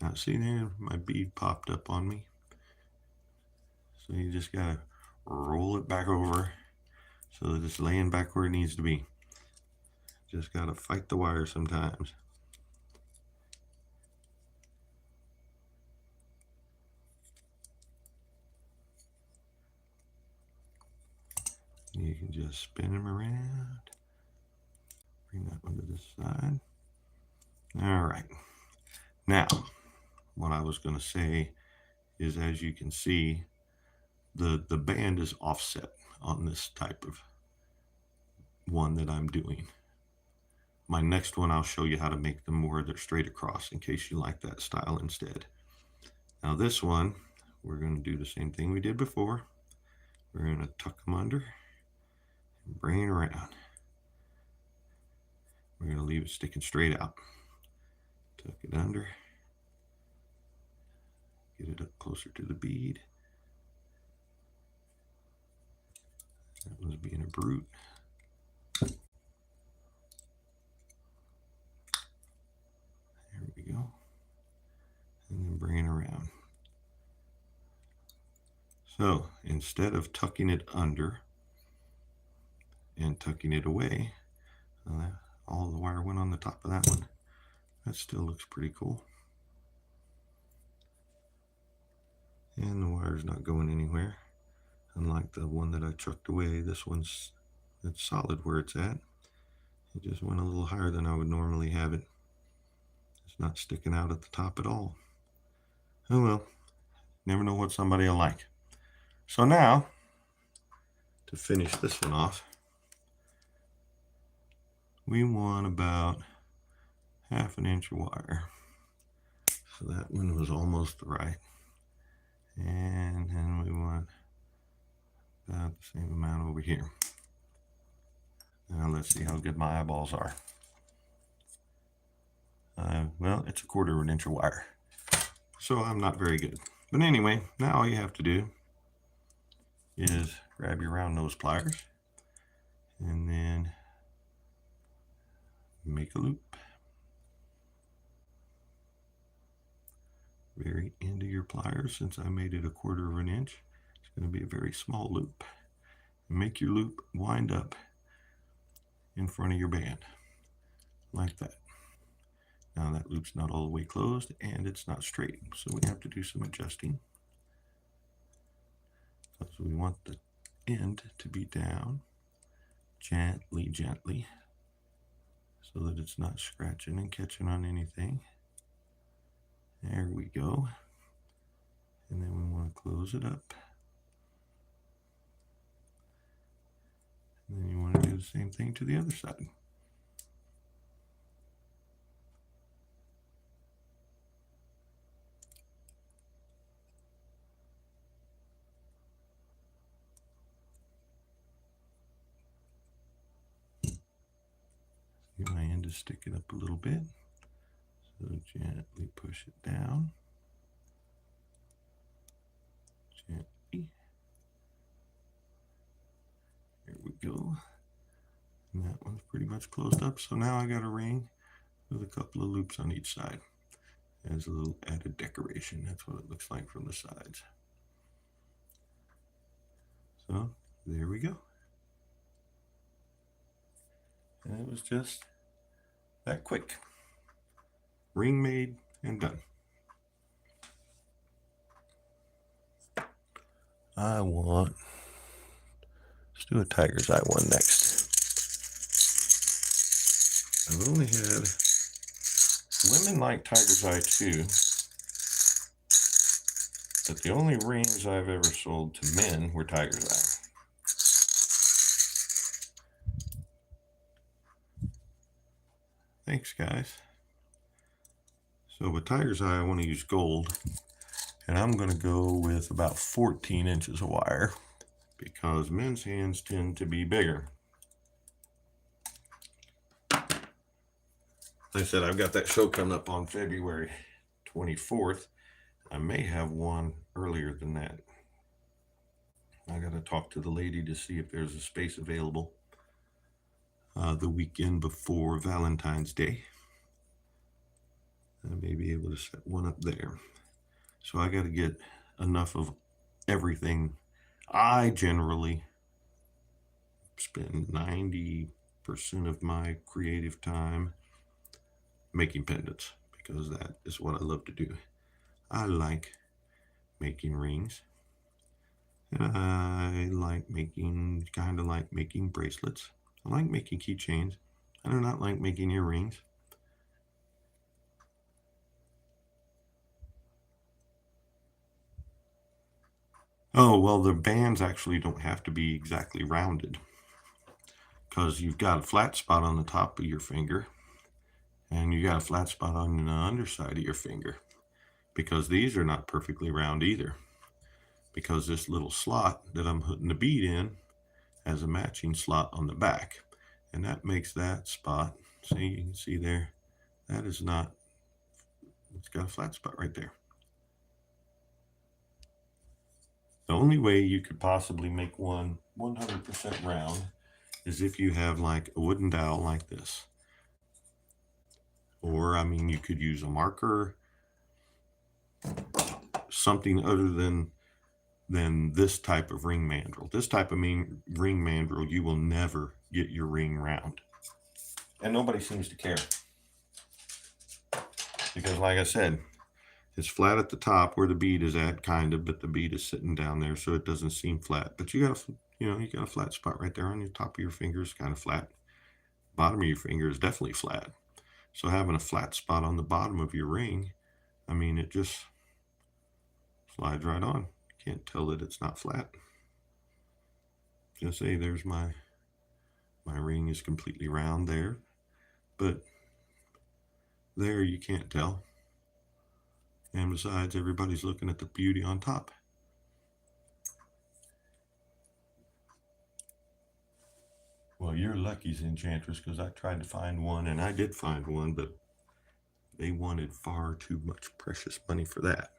Now see there, my bead popped up on me. So you just gotta roll it back over so that it's laying back where it needs to be. Just gotta fight the wire sometimes. You can just spin them around. Bring that one to this side. All right. Now, what I was going to say is, as you can see, the band is offset on this type of one that I'm doing. my next one, I'll show you how to make them where they're straight across in case you like that style instead. Now this one, we're going to do the same thing we did before. We're going to tuck them under and bring it around. We're going to leave it sticking straight out. Tuck it under. Get it up closer to the bead. That was being a brute. There we go. And then bring it around. So instead of tucking it under and tucking it away, all the wire went on the top of that one. That still looks pretty cool. And the wire's not going anywhere. Unlike the one that I chucked away, this one's it's solid where it's at. It just went a little higher than I would normally have it. It's not sticking out at the top at all. Oh well, never know what somebody will like. So now, to finish this one off, we want about 1/2 inch of wire. So that one was almost right. And then we want about the same amount over here. Now let's see how good my eyeballs are. Well, it's 1/4 inch of wire. So I'm not very good. But anyway, now all you have to do is grab your round nose pliers and then make a loop. Very end of your pliers, since I made it 1/4 inch, it's going to be a very small loop. Make your loop wind up in front of your band, like that. Now that loop's not all the way closed and it's not straight, so we have to do some adjusting. So we want the end to be down gently, gently, so that it's not scratching and catching on anything. There we go. And then we want to close it up. And then you want to do the same thing to the other side. My end is sticking up a little bit, so gently push it down. Gently. There we go. And that one's pretty much closed up. So now I got a ring with a couple of loops on each side as a little added decoration. That's what it looks like from the sides. So there we go. And it was just that quick. Ring made and done. Let's do a tiger's eye one next. I've only had, women like tiger's eye too, but the only rings I've ever sold to men were tiger's eye. Thanks, guys. So with tiger's eye, I want to use gold, and I'm going to go with about 14 inches of wire because men's hands tend to be bigger. Like I said, I've got that show coming up on February 24th. I may have one earlier than that. I got to talk to the lady to see if there's a space available the weekend before Valentine's Day. I may be able to set one up there. So I got to get enough of everything. I generally spend 90% of my creative time making pendants because that is what I love to do. I like making rings, and I like making, kind of like making bracelets. I like making keychains. I do not like making earrings. Oh, well, the bands actually don't have to be exactly rounded because you've got a flat spot on the top of your finger And you got a flat spot on the underside of your finger, because these are not perfectly round either, because this little slot that I'm putting the bead in has a matching slot on the back, and that makes that spot, see, you can see there, that is not, it's got a flat spot right there. The only way you could possibly make one 100% round is if you have like a wooden dowel like this. Or, I mean, you could use a marker, something other than this type of ring mandrel. This type of ring mandrel, you will never get your ring round. And nobody seems to care. Because like I said, it's flat at the top where the bead is at, kind of, but the bead is sitting down there, so it doesn't seem flat. But you got a flat spot right there on your top of your finger is kind of flat. Bottom of your finger is definitely flat. So having a flat spot on the bottom of your ring, I mean, it just slides right on. You can't tell that it's not flat. Just say there's my ring is completely round there, but there you can't tell. And besides, everybody's looking at the beauty on top. Well, you're lucky, Enchantress, because I tried to find one, and I did find one, but they wanted far too much precious money for that.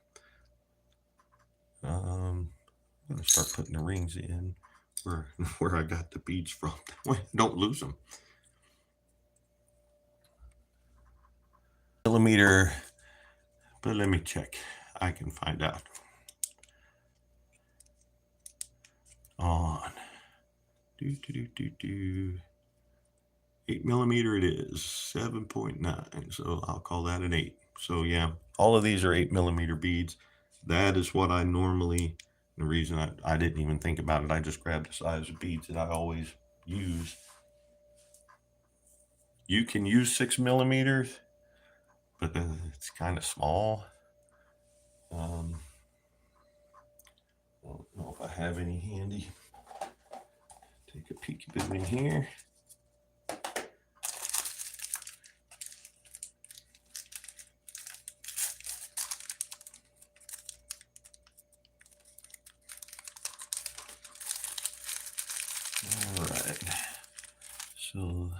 I'm going to start putting the rings in where I got the beads from. Don't lose them. Millimeter, but let me check. I can find out. On 8 millimeter it is, 7.9, so I'll call that an 8. So yeah, all of these are 8 millimeter beads. That is what I normally, the reason I didn't even think about it, I just grabbed the size of beads that I always use. You can use 6 millimeters, but it's kind of small. I don't know if I have any handy. Take a peek at it in here. All right. So,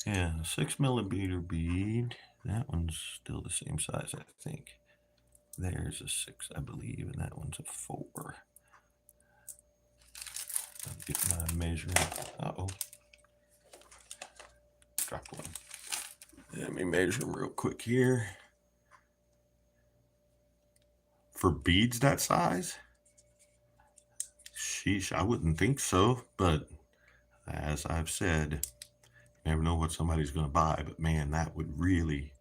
yeah, 6 millimeter bead. That one's still the same size, I think. There's a 6, I believe, and that one's a 4. I'll get my measuring. Uh-oh. Dropped one. Let me measure them real quick here. For beads that size? Sheesh, I wouldn't think so, but as I've said, you never know what somebody's going to buy, but man, that would really,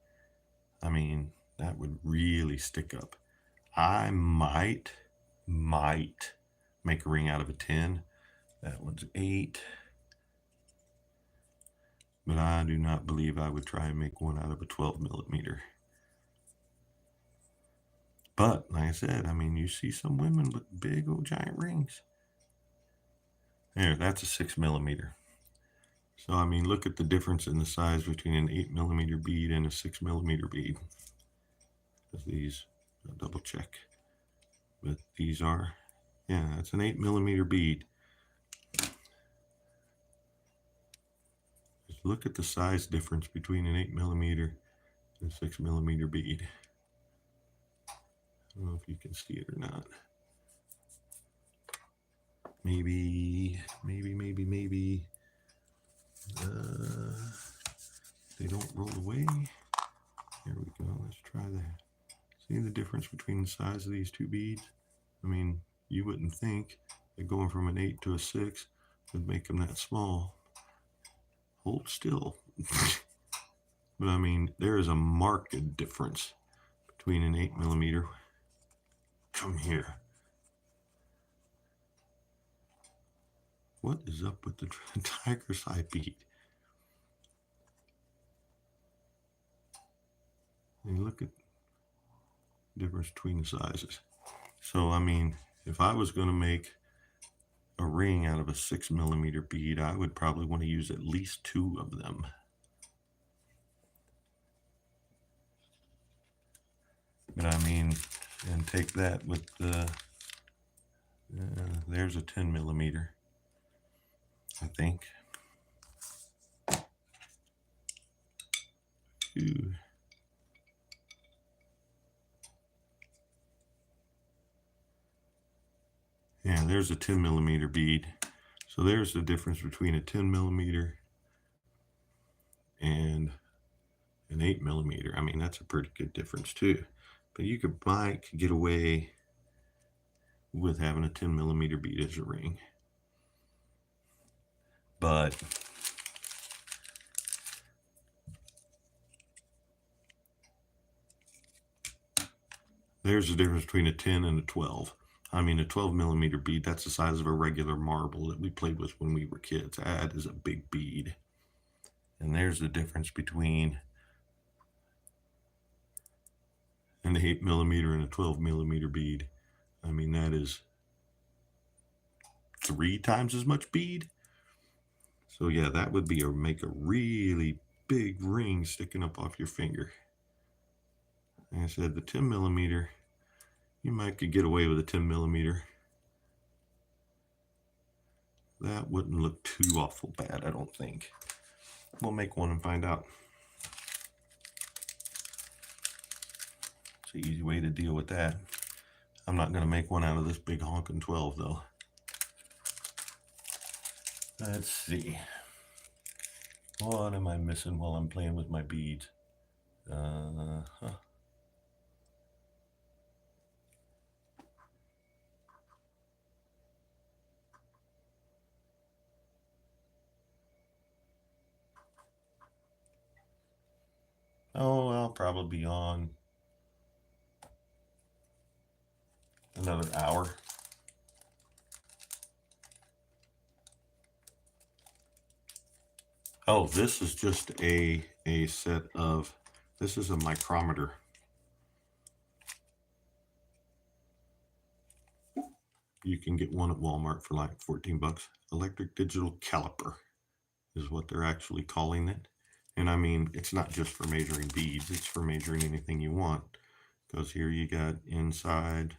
I mean, that would really stick up. I might make a ring out of a 10. That one's 8. But I do not believe I would try and make one out of a 12 millimeter. But like I said, I mean, you see some women with big old giant rings. There, that's a 6 millimeter. So, I mean, look at the difference in the size between an 8 millimeter bead and a 6 millimeter bead. These, I'll double check. But these are, yeah, that's an 8 millimeter bead. Just look at the size difference between an 8 millimeter and a 6 millimeter bead. I don't know if you can see it or not. Maybe. They don't roll away. There we go. Let's try that. See the difference between the size of these two beads? I mean, you wouldn't think that going from an 8 to a 6 would make them that small. Hold still. But I mean, there is a marked difference between an 8 millimeter. Come here. What is up with the tiger's eye bead? And look at the difference between the sizes. So, I mean, if I was going to make a ring out of a 6 millimeter bead, I would probably want to use at least 2 of them. But I mean, and take that with the, there's a 10 millimeter, I think. Ooh. Yeah, there's a 10 millimeter bead. So there's the difference between a 10 millimeter and an 8 millimeter. I mean, that's a pretty good difference too. But you might get away with having a 10 millimeter bead as a ring. But there's the difference between a 10 and a 12. I mean, a 12 millimeter bead, that's the size of a regular marble that we played with when we were kids. That is a big bead. And there's the difference between an 8 millimeter and a 12 millimeter bead. I mean, that is 3 times as much bead. So yeah, that would be make a really big ring sticking up off your finger. Like I said, the 10 millimeter, you might could get away with a 10 millimeter. That wouldn't look too awful bad, I don't think. We'll make one and find out. It's an easy way to deal with that. I'm not going to make one out of this big honking 12 though. Let's see. What am I missing while I'm playing with my beads? Oh, I'll probably be on another hour. Oh, this is just a set of, this is a micrometer. You can get one at Walmart for like 14 bucks. Electric digital caliper is what they're actually calling it. And I mean, it's not just for measuring beads, it's for measuring anything you want. Because here you got inside,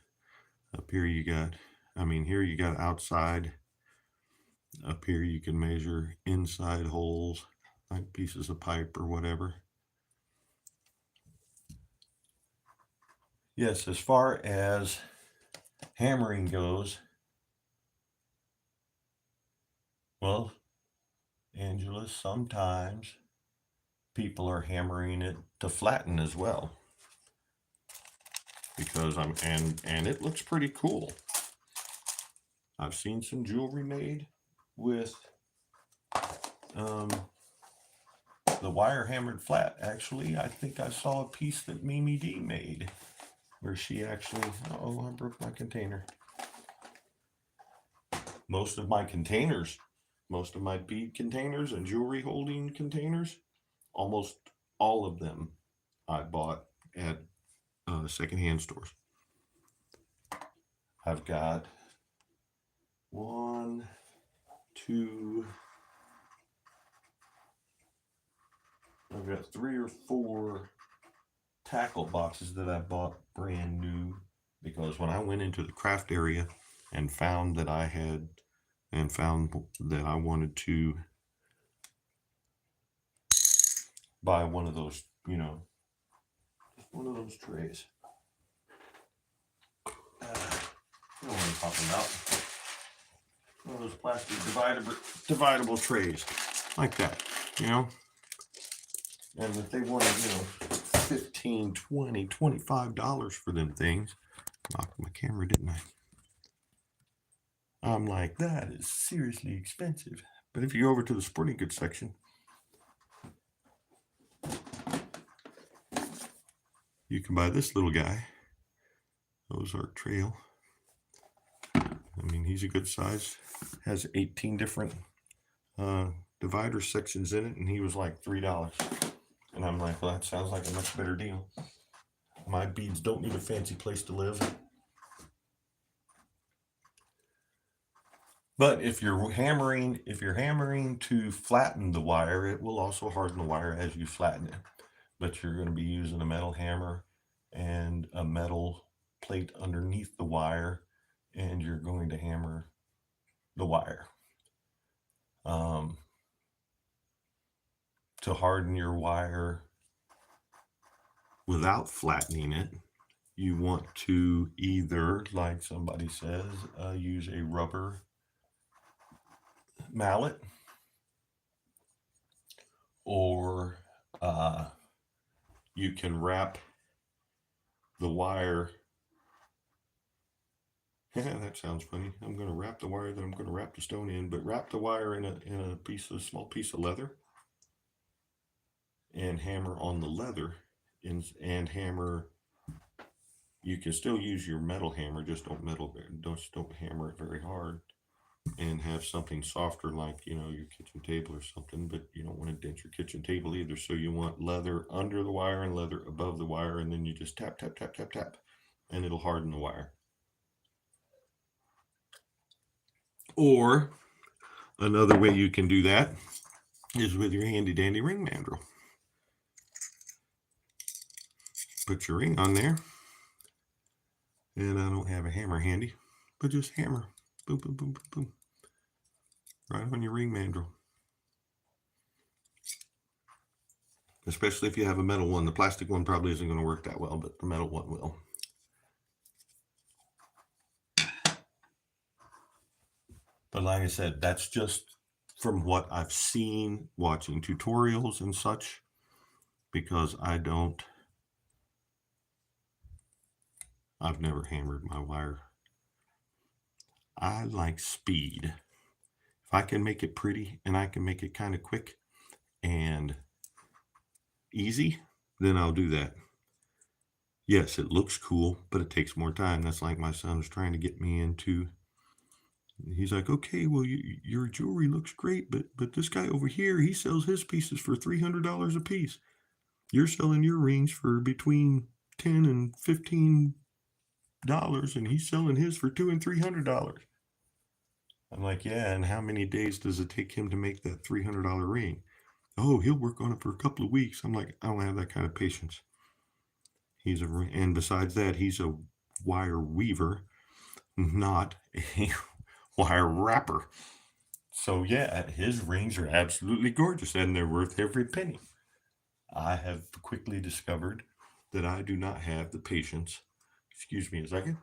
up here you got, I mean, here you got outside. Up here you can measure inside holes, like pieces of pipe or whatever. Yes, as far as hammering goes, well, Angela, sometimes people are hammering it to flatten as well. Because and it looks pretty cool. I've seen some jewelry made with the wire hammered flat. Actually, I think I saw a piece that Mimi D made where she actually, oh, I broke my container. Most of my containers, most of my bead containers and jewelry holding containers, almost all of them I bought at secondhand stores. I've got 1, 2, I've got 3 or 4 tackle boxes that I bought brand new, because when I went into the craft area and found that I wanted to buy one of those, you know, one of those trays. I don't know what I'm talking about. One of those plastic dividable trays like that, you know. And if they wanted, you know, $15, $20, $25 for them things, knocked my camera, didn't I? I'm like, that is seriously expensive. But if you go over to the sporting goods section, you can buy this little guy, Ozark Trail. I mean, he's a good size. Has 18 different divider sections in it, and he was like $3. And I'm like, well, that sounds like a much better deal. My beads don't need a fancy place to live. But if you're hammering to flatten the wire, it will also harden the wire as you flatten it. But you're going to be using a metal hammer, and a metal plate underneath the wire, and you're going to hammer the wire. To harden your wire without flattening it, you want to either, like somebody says, use a rubber mallet, or you can wrap the wire. That sounds funny. I'm going to wrap the wire that I'm going to wrap the stone in, but wrap the wire in a small piece of leather, and hammer on the leather, and hammer. You can still use your metal hammer, just don't hammer it very hard, and have something softer, like your kitchen table or something. But you don't want to dent your kitchen table either, so you want leather under the wire and leather above the wire, and then you just tap tap tap tap tap, and it'll harden the wire. Or another way you can do that is with your handy dandy ring mandrel. Put your ring on there, and I don't have a hammer handy, but just hammer, boom, boom, boom, boom, boom, right on your ring mandrel. Especially if you have a metal one. The plastic one probably isn't going to work that well, but the metal one will. But like I said, that's just from what I've seen watching tutorials and such, because I've never hammered my wire. I like speed. If I can make it pretty and I can make it kind of quick and easy, then I'll do that. Yes, it looks cool, but it takes more time. That's like my son's trying to get me into. He's like, okay, well, your jewelry looks great, but this guy over here, he sells his pieces for $300 a piece. You're selling your rings for between $10 and $15, and he's selling his for $200 and $300. I'm like, yeah, and how many days does it take him to make that $300 ring? Oh, he'll work on it for a couple of weeks. I'm like, I don't have that kind of patience. And besides that, he's a wire weaver, not a wire wrapper. So yeah, his rings are absolutely gorgeous, and they're worth every penny. I have quickly discovered that I do not have the patience. Excuse me a second.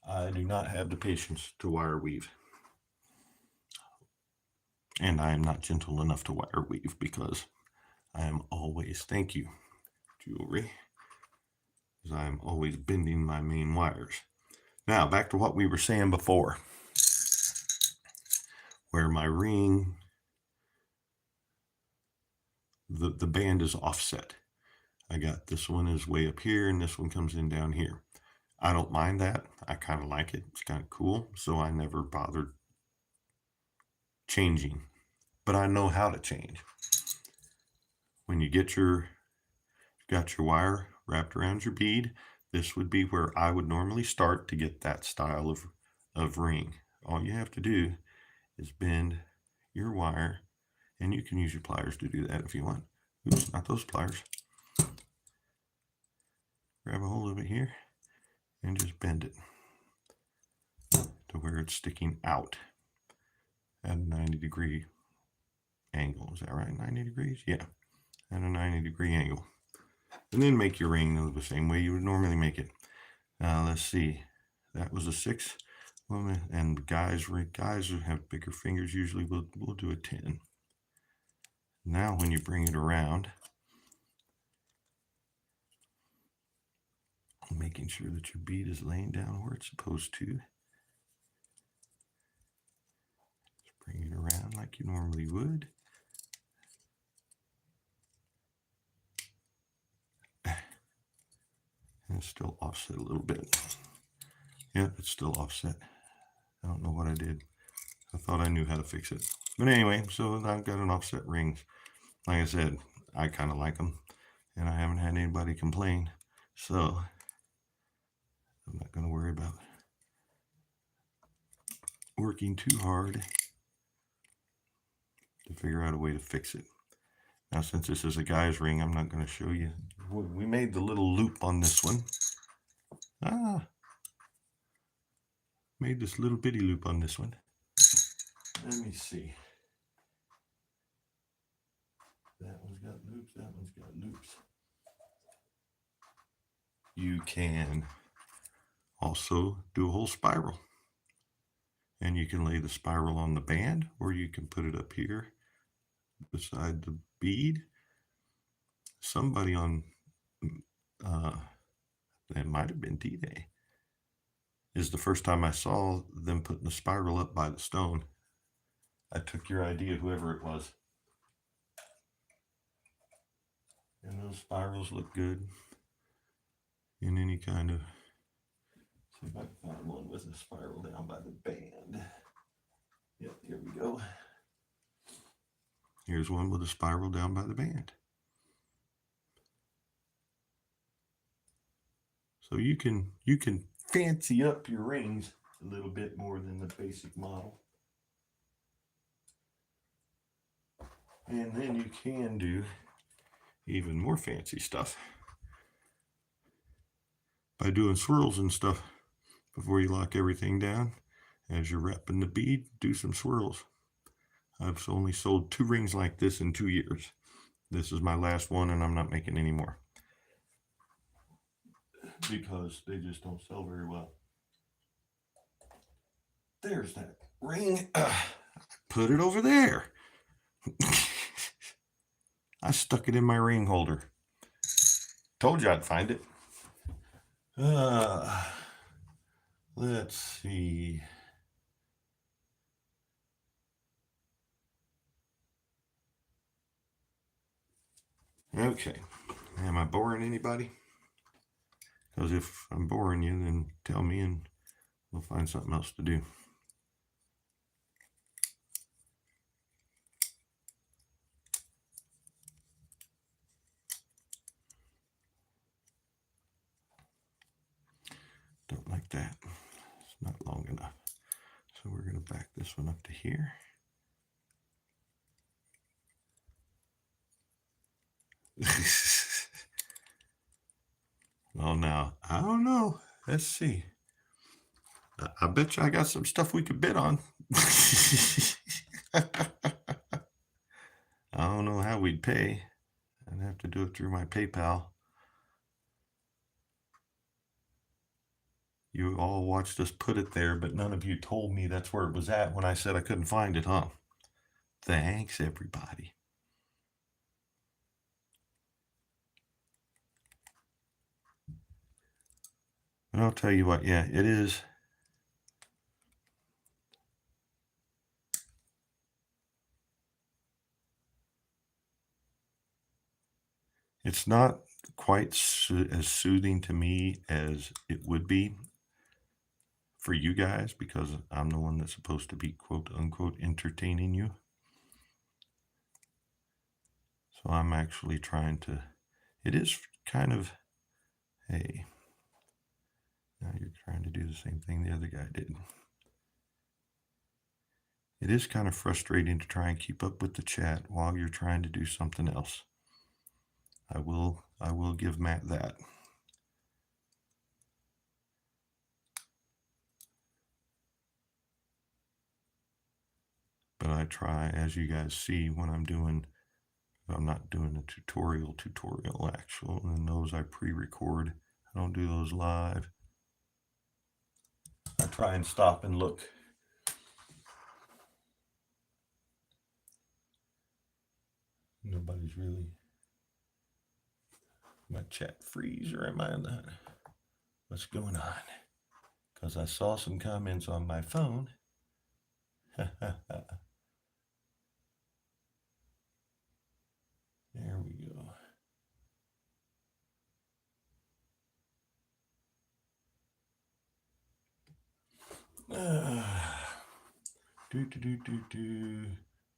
I do not have the patience to wire weave. And I am not gentle enough to wire weave, because I am always, thank you, jewelry, because I am always bending my main wires. Now, back to what we were saying before, where my ring, the band is offset. I got this one is way up here, and this one comes in down here. I don't mind that. I kind of like it. It's kind of cool. So I never bothered changing, but I know how to change. When you got your wire wrapped around your bead, this would be where I would normally start to get that style of ring. All you have to do is bend your wire, and you can use your pliers to do that if you want. Oops, not those pliers. Grab a hold of it here and just bend it to where it's sticking out at a 90-degree angle. Is that right? 90 degrees? Yeah, at a 90-degree angle. And then make your ring the same way you would normally make it. Now let's see. That was a 6. And guys who have bigger fingers usually will do a 10. Now when you bring it around, making sure that your bead is laying down where it's supposed to. Just bring it around like you normally would. And it's still offset a little bit. Yeah, it's still offset. I don't know what I did. I thought I knew how to fix it. But anyway, so I've got an offset ring. Like I said, I kind of like them, and I haven't had anybody complain. So I'm not going to worry about working too hard to figure out a way to fix it. Now, since this is a guy's ring, I'm not going to show you. We made the little loop on this one. Made this little bitty loop on this one. Let me see. That one's got loops. That one's got loops. You can also do a whole spiral. And you can lay the spiral on the band, or you can put it up here beside the bead. Somebody on, that might have been D-Day, is the first time I saw them putting the spiral up by the stone. I took your idea, whoever it was. And those spirals look good in any kind of, see if I can find one with a spiral down by the band. Yep, here we go. Here's one with a spiral down by the band. So you can fancy up your rings a little bit more than the basic model. And then you can do even more fancy stuff by doing swirls and stuff before you lock everything down. As you're wrapping the bead, do some swirls. I've only sold 2 rings like this in 2 years. This is my last one, and I'm not making any more because they just don't sell very well. There's that ring. Put it over there. I stuck it in my ring holder. Told you I'd find it. Let's see. Okay. Am I boring anybody? Because if I'm boring you, then tell me and we'll find something else to do. Don't like that. It's not long enough. So we're going to back this one up to here. Well, now, I don't know. Let's see. I bet you I got some stuff we could bid on. I don't know how we'd pay. I'd have to do it through my PayPal. You all watched us put it there, but none of you told me that's where it was at when I said I couldn't find it, huh? Thanks, everybody. And I'll tell you what, yeah, it is. It's not quite as soothing to me as it would be for you guys, because I'm the one that's supposed to be quote unquote entertaining you. So I'm actually trying to, it is kind of, hey, now you're trying to do the same thing the other guy did. It is kind of frustrating to try and keep up with the chat while you're trying to do something else. I will give Matt that. But I try, as you guys see, when I'm not doing a tutorial actual, and those I pre-record. I don't do those live. I try and stop and look. Nobody's really. My chat freeze, or am I not? What's going on? Because I saw some comments on my phone. There we go.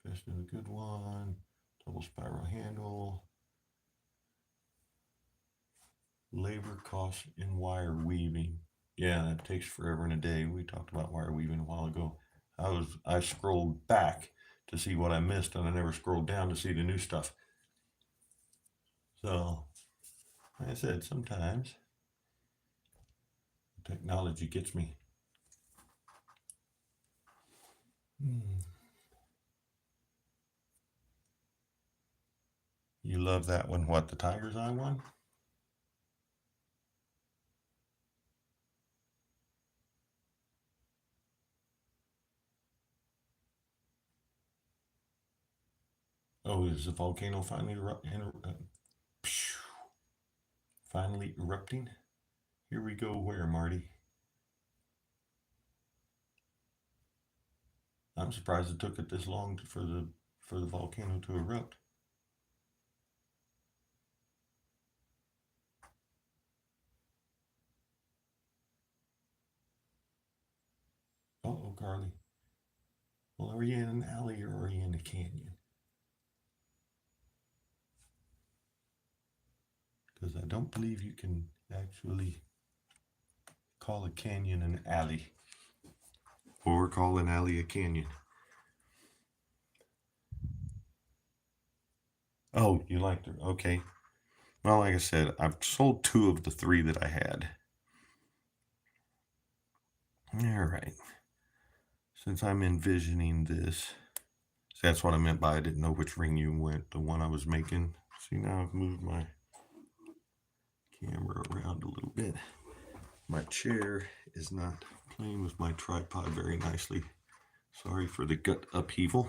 Best of a good one. Double spiral handle. Labor costs in wire weaving. Yeah, that takes forever and a day. We talked about wire weaving a while ago. I scrolled back to see what I missed, and I never scrolled down to see the new stuff. So, like I said, sometimes technology gets me. You love that one. What, the Tiger's Eye one? Oh, is the volcano finally erupting? Here we go. Where, Marty? I'm surprised it took it this long for the volcano to erupt. Oh, Carly. Well, are you in an alley or are you in a canyon? Because I don't believe you can actually call a canyon an alley. Or call an alley a canyon. Oh, you liked her. Okay. Well, like I said, I've sold 2 of the 3 that I had. All right. Since I'm envisioning this, that's what I meant by I didn't know which ring you went. The one I was making. See, now I've moved my camera around a little bit. My chair is not playing with my tripod very nicely. Sorry for the gut upheaval.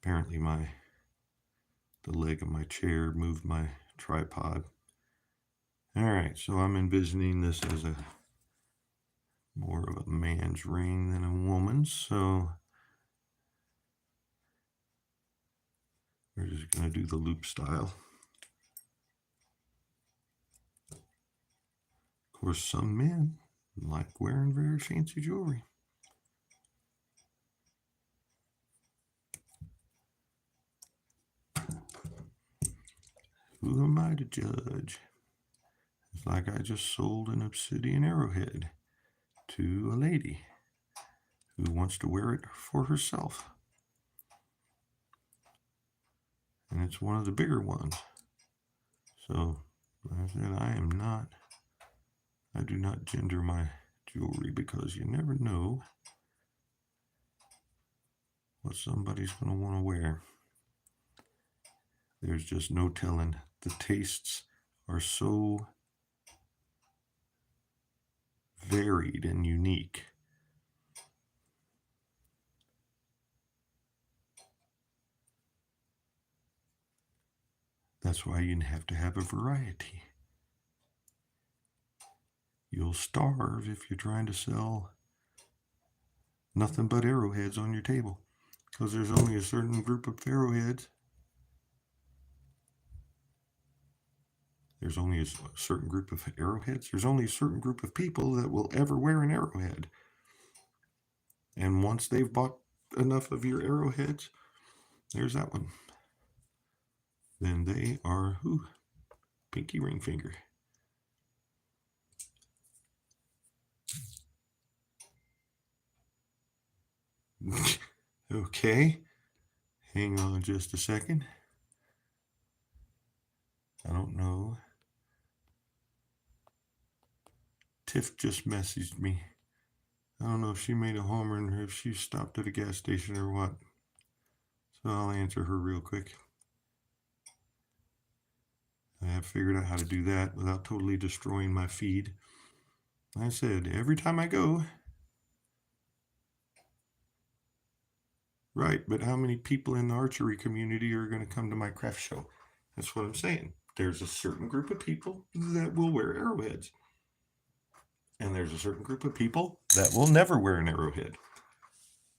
Apparently the leg of my chair moved my tripod. All right, so I'm envisioning this as more of a man's ring than a woman's, so we're just going to do the loop style. Of course, some men like wearing very fancy jewelry. Who am I to judge? It's like I just sold an obsidian arrowhead to a lady who wants to wear it for herself. And it's one of the bigger ones. So, like I said, I do not gender my jewelry because you never know what somebody's going to want to wear. There's just no telling. The tastes are so varied and unique. That's why you have to have a variety. You'll starve if you're trying to sell nothing but arrowheads on your table, because there's only a certain group of arrowheads. There's only a certain group of arrowheads. There's only a certain group of people that will ever wear an arrowhead. And once they've bought enough of your arrowheads, there's that one. Then they are, pinky ring finger. Okay. Hang on just a second. I don't know. Tiff just messaged me. I don't know if she made a homer or if she stopped at a gas station or what. So I'll answer her real quick. I have figured out how to do that without totally destroying my feed. I said, every time I go. Right, but how many people in the archery community are going to come to my craft show? That's what I'm saying. There's a certain group of people that will wear arrowheads. And there's a certain group of people that will never wear an arrowhead.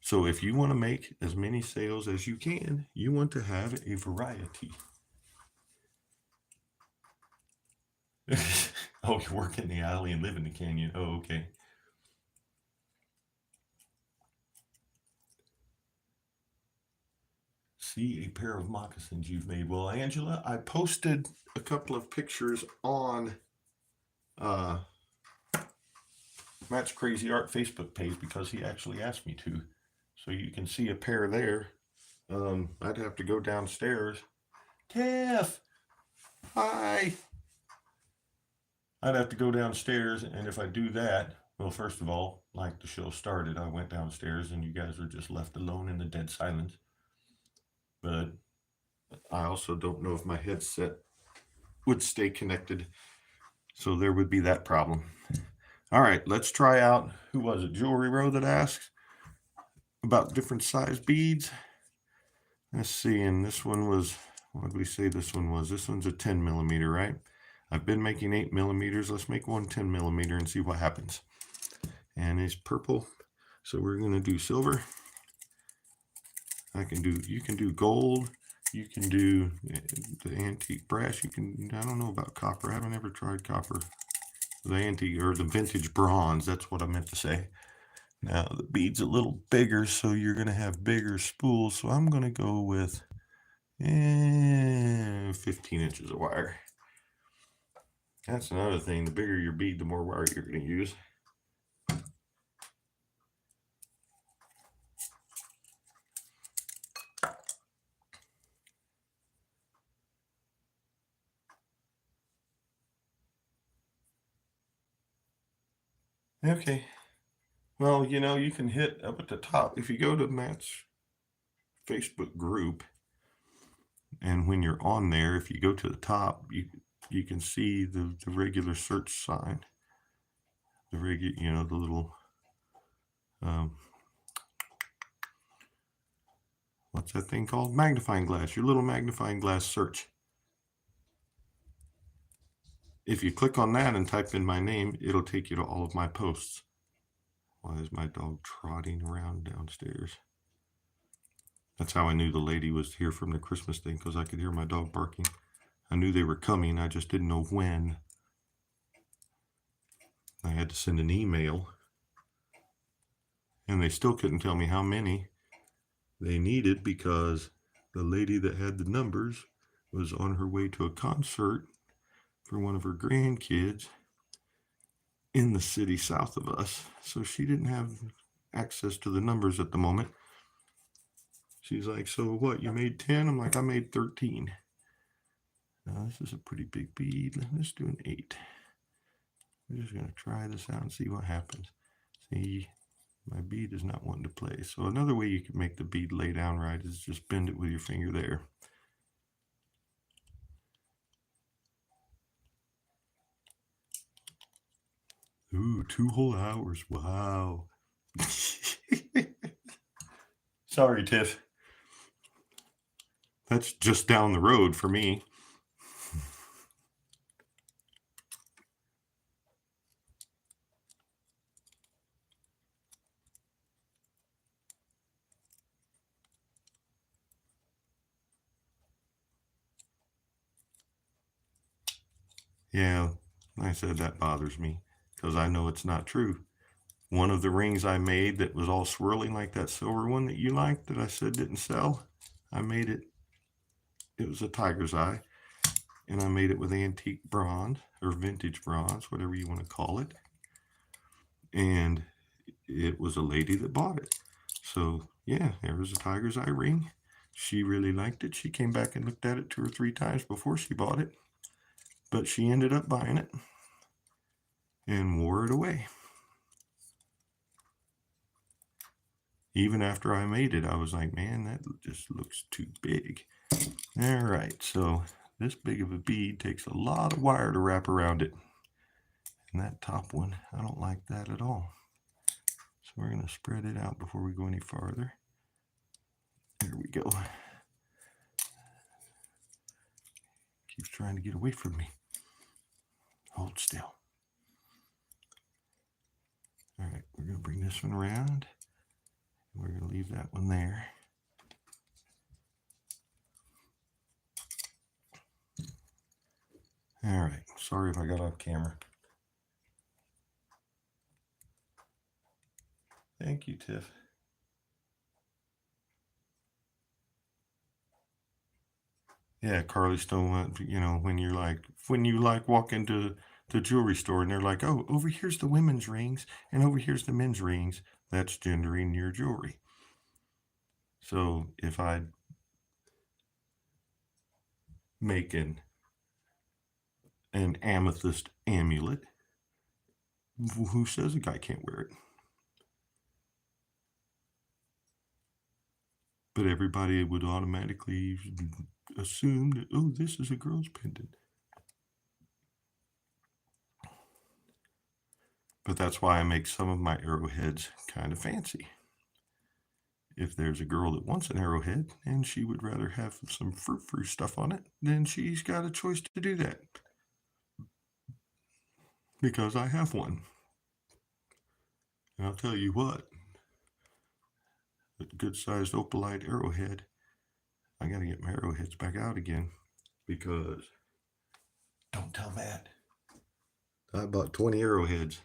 So if you want to make as many sales as you can, you want to have a variety. Oh, you work in the alley and live in the canyon. Oh, okay. See a pair of moccasins you've made. Well, Angela, I posted a couple of pictures on Matt's Crazy Art Facebook page because he actually asked me to. So you can see a pair there. I'd have to go downstairs. Tiff, hi. I'd have to go downstairs, and if I do that, well, first of all, like the show started, I went downstairs and you guys were just left alone in the dead silence. But I also don't know if my headset would stay connected. So there would be that problem. All right, let's try out, who was it? Jewelry Row that asked about different size beads. Let's see, and this one was, what did we say this one was? This one's a 10 millimeter, right? I've been making 8 millimeters. Let's make one 10 millimeter and see what happens. And it's purple. So we're going to do silver. You can do gold. You can do the antique brass. I don't know about copper. I haven't ever tried copper. The antique or the vintage bronze. That's what I meant to say. Now the bead's a little bigger, so you're going to have bigger spools. So I'm going to go with 15 inches of wire. That's another thing. The bigger your bead, the more wire you're going to use. Okay. Well, you can hit up at the top. If you go to Matt's Facebook group, and when you're on there, if you go to the top, you can see the regular search sign. The regular, the little, what's that thing called? Magnifying glass, your little magnifying glass search. If you click on that and type in my name, it'll take you to all of my posts. Why is my dog trotting around downstairs? That's how I knew the lady was here from the Christmas thing, because I could hear my dog barking. I knew they were coming. I just didn't know when. I had to send an email, and they still couldn't tell me how many they needed, because the lady that had the numbers was on her way to a concert for one of her grandkids in the city south of us. So she didn't have access to the numbers at the moment. She's like, so what, you made 10? I'm like, I made 13. Now this is a pretty big bead. Let's do an 8. We're just going to try this out and see what happens. See, my bead is not wanting to play. So another way you can make the bead lay down right is just bend it with your finger there. Ooh, 2 whole hours. Wow. Sorry, Tiff. That's just down the road for me. Yeah, I said that bothers me because I know it's not true. One of the rings I made that was all swirling like that silver one that you liked that I said didn't sell, I made it. It was a tiger's eye, and I made it with antique bronze or vintage bronze, whatever you want to call it. And it was a lady that bought it. So yeah, there was a tiger's eye ring. She really liked it. She came back and looked at it 2 or 3 times before she bought it, but she ended up buying it and wore it away. Even after I made it, I was like, man, that just looks too big. All right, so this big of a bead takes a lot of wire to wrap around it. And that top one, I don't like that at all. So we're going to spread it out before we go any farther. There we go. Keeps trying to get away from me. Hold still. All right, we're going to bring this one around. We're going to leave that one there. All right, sorry if I got off camera. Thank you, Tiff. Yeah, Carly Stone, when you walk into the jewelry store and they're like, oh, over here's the women's rings and over here's the men's rings. That's gendering your jewelry. So if I make an amethyst amulet, who says a guy can't wear it? But everybody would automatically assume that, oh, this is a girl's pendant. But that's why I make some of my arrowheads kind of fancy. If there's a girl that wants an arrowhead and she would rather have some frou-frou stuff on it, then she's got a choice to do that. Because I have one. And I'll tell you what, a good-sized opalite arrowhead, I got to get my arrowheads back out again because, don't tell Matt, I bought 20 arrowheads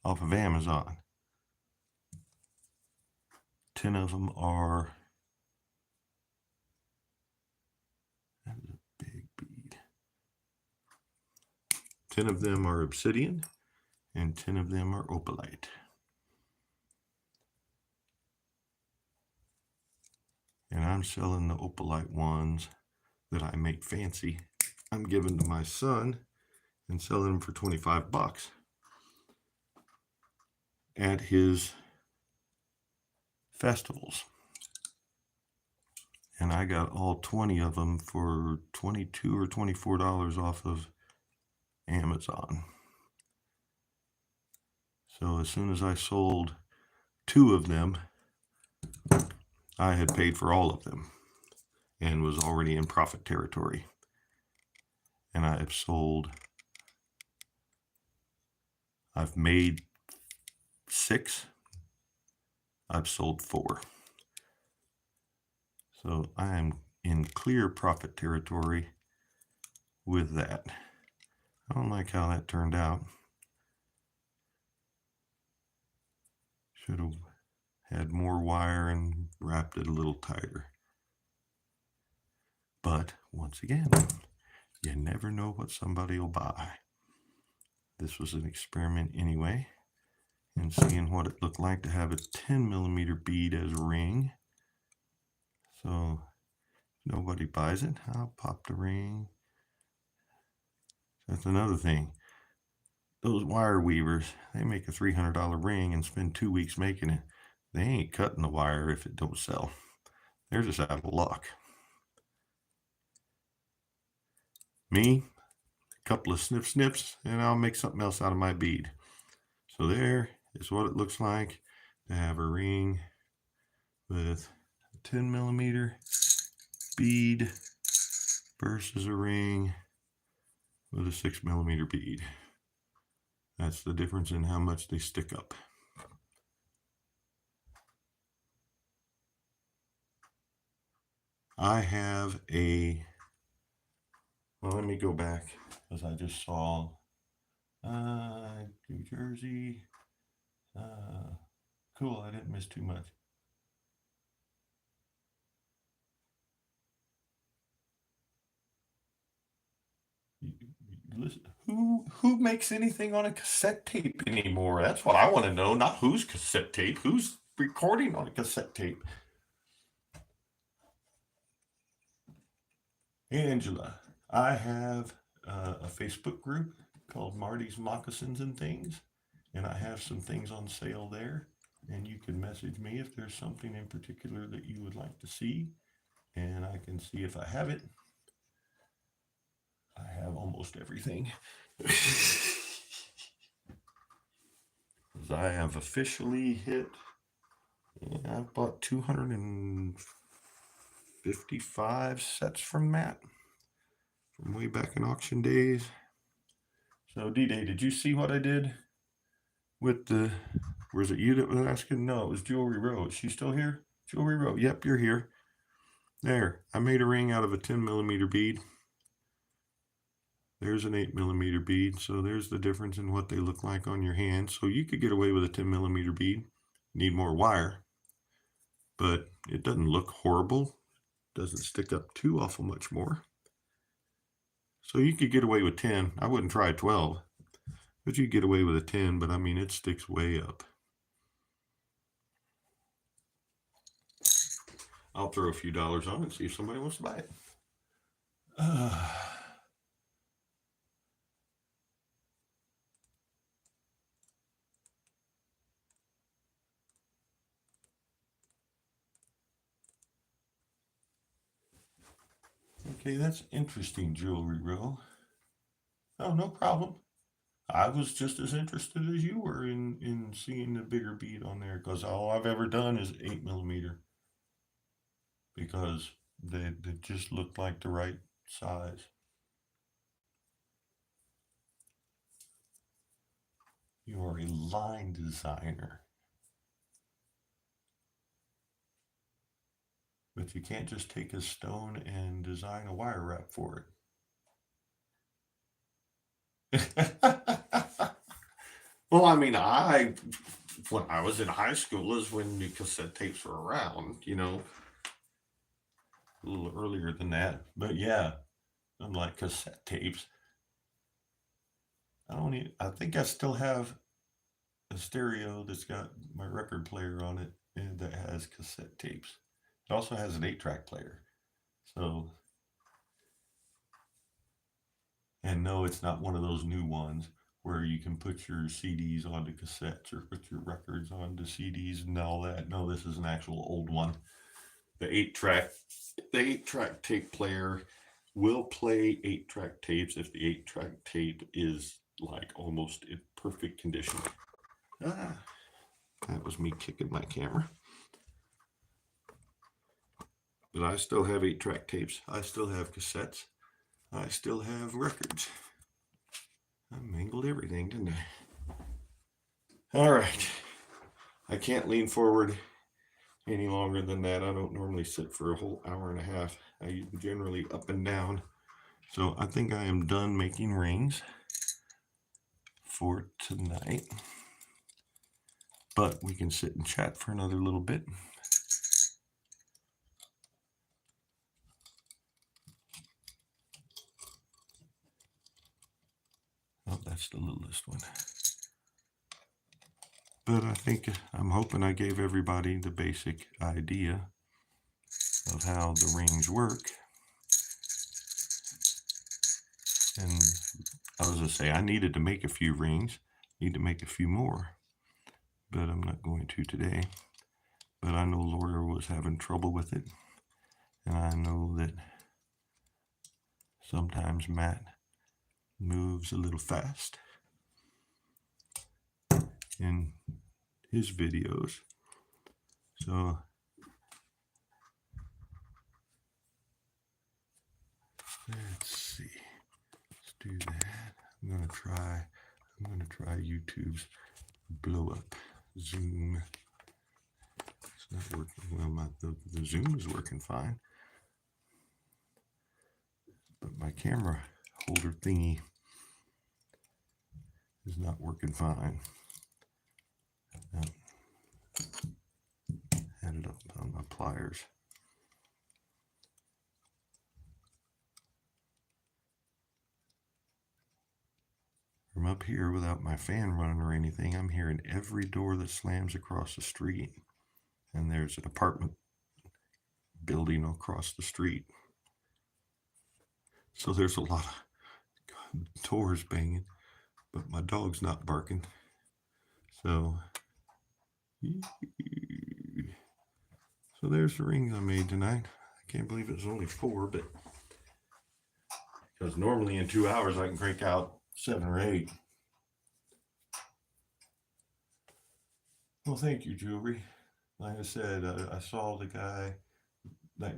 off of Amazon. 10 of them are, that is a big bead. 10 of them are obsidian and 10 of them are opalite. And I'm selling the opalite ones that I make fancy. I'm giving to my son and selling them for 25 bucks at his festivals. And I got all 20 of them for $22 or $24 off of Amazon. So as soon as I sold 2 of them, I had paid for all of them and was already in profit territory. And I have sold, I've made 6, I've sold 4. So I am in clear profit territory with that. I don't like how that turned out. Should have had more wire and wrapped it a little tighter. But once again, you never know what somebody will buy. This was an experiment anyway, and seeing what it looked like to have a 10mm bead as a ring. So if nobody buys it, I'll pop the ring. That's another thing. Those wire weavers, they make a $300 ring and spend 2 weeks making it. They ain't cutting the wire if it don't sell. They're just out of luck. Me, a couple of snips, and I'll make something else out of my bead. So there is what it looks like to have a ring with a 10mm bead versus a ring with a 6mm bead. That's the difference in how much they stick up. I have a, well, let me go back because I just saw New Jersey. Cool, I didn't miss too much. Listen, who makes anything on a cassette tape anymore? That's what I want to know. Not whose cassette tape, who's recording on a cassette tape. Angela, I have a Facebook group called Marty's Moccasins and Things, and I have some things on sale there, and you can message me if there's something in particular that you would like to see, and I can see if I have it. I have almost everything. I have officially hit, I bought 255 sets from Matt from way back in auction days. So D-Day, did you see what I did with the, was it you that was asking? No, it was Jewelry Row. Is she still here? Jewelry Row, yep, you're here. There, I made a ring out of a 10mm bead. There's an 8mm bead, so there's the difference in what they look like on your hand. So you could get away with a 10mm bead. Need more wire, but it doesn't look horrible. Doesn't stick up too awful much more. So you could get away with 10. I wouldn't try 12, but you could get away with a 10, but I mean, it sticks way up. I'll throw a few dollars on it and see if somebody wants to buy it. Okay, that's interesting, Jewelry Row. Oh, no problem. I was just as interested as you were in seeing the bigger bead on there, because all I've ever done is 8mm, because they just look like the right size. You are a line designer, but you can't just take a stone and design a wire wrap for it. Well, I mean, when I was in high school is when the cassette tapes were around, a little earlier than that. But yeah, unlike cassette tapes, I think I still have a stereo that's got my record player on it and that has cassette tapes. It also has an 8-track player. So, and no, it's not one of those new ones where you can put your CDs onto cassettes or put your records onto CDs and all that. No, this is an actual old one. The 8-track tape player will play 8-track tapes if the 8-track tape is like almost in perfect condition. That was me kicking my camera. But I still have 8-track tapes. I still have cassettes. I still have records. I mangled everything, didn't I? All right. I can't lean forward any longer than that. I don't normally sit for a whole hour and a half. I generally up and down. So I think I am done making rings for tonight. But we can sit and chat for another little bit. Oh, that's the littlest one. But I'm hoping I gave everybody the basic idea of how the rings work. And I was going to say, I needed to make a few rings, need to make a few more, but I'm not going to today. But I know Laura was having trouble with it. And I know that sometimes Matt moves a little fast in his videos. So let's see. Let's do that. I'm gonna try YouTube's blow up Zoom. It's not working well. The Zoom is working fine, but my camera holder thingy is not working fine. Had it up on my pliers. From up here, without my fan running or anything, I'm hearing every door that slams across the street. And there's an apartment building across the street. So there's a lot of doors banging, but my dog's not barking. So there's the rings I made tonight. I can't believe it was only 4, but because normally in 2 hours I can crank out 7 or 8. Well, thank you, Jewelry. Like I said, I saw that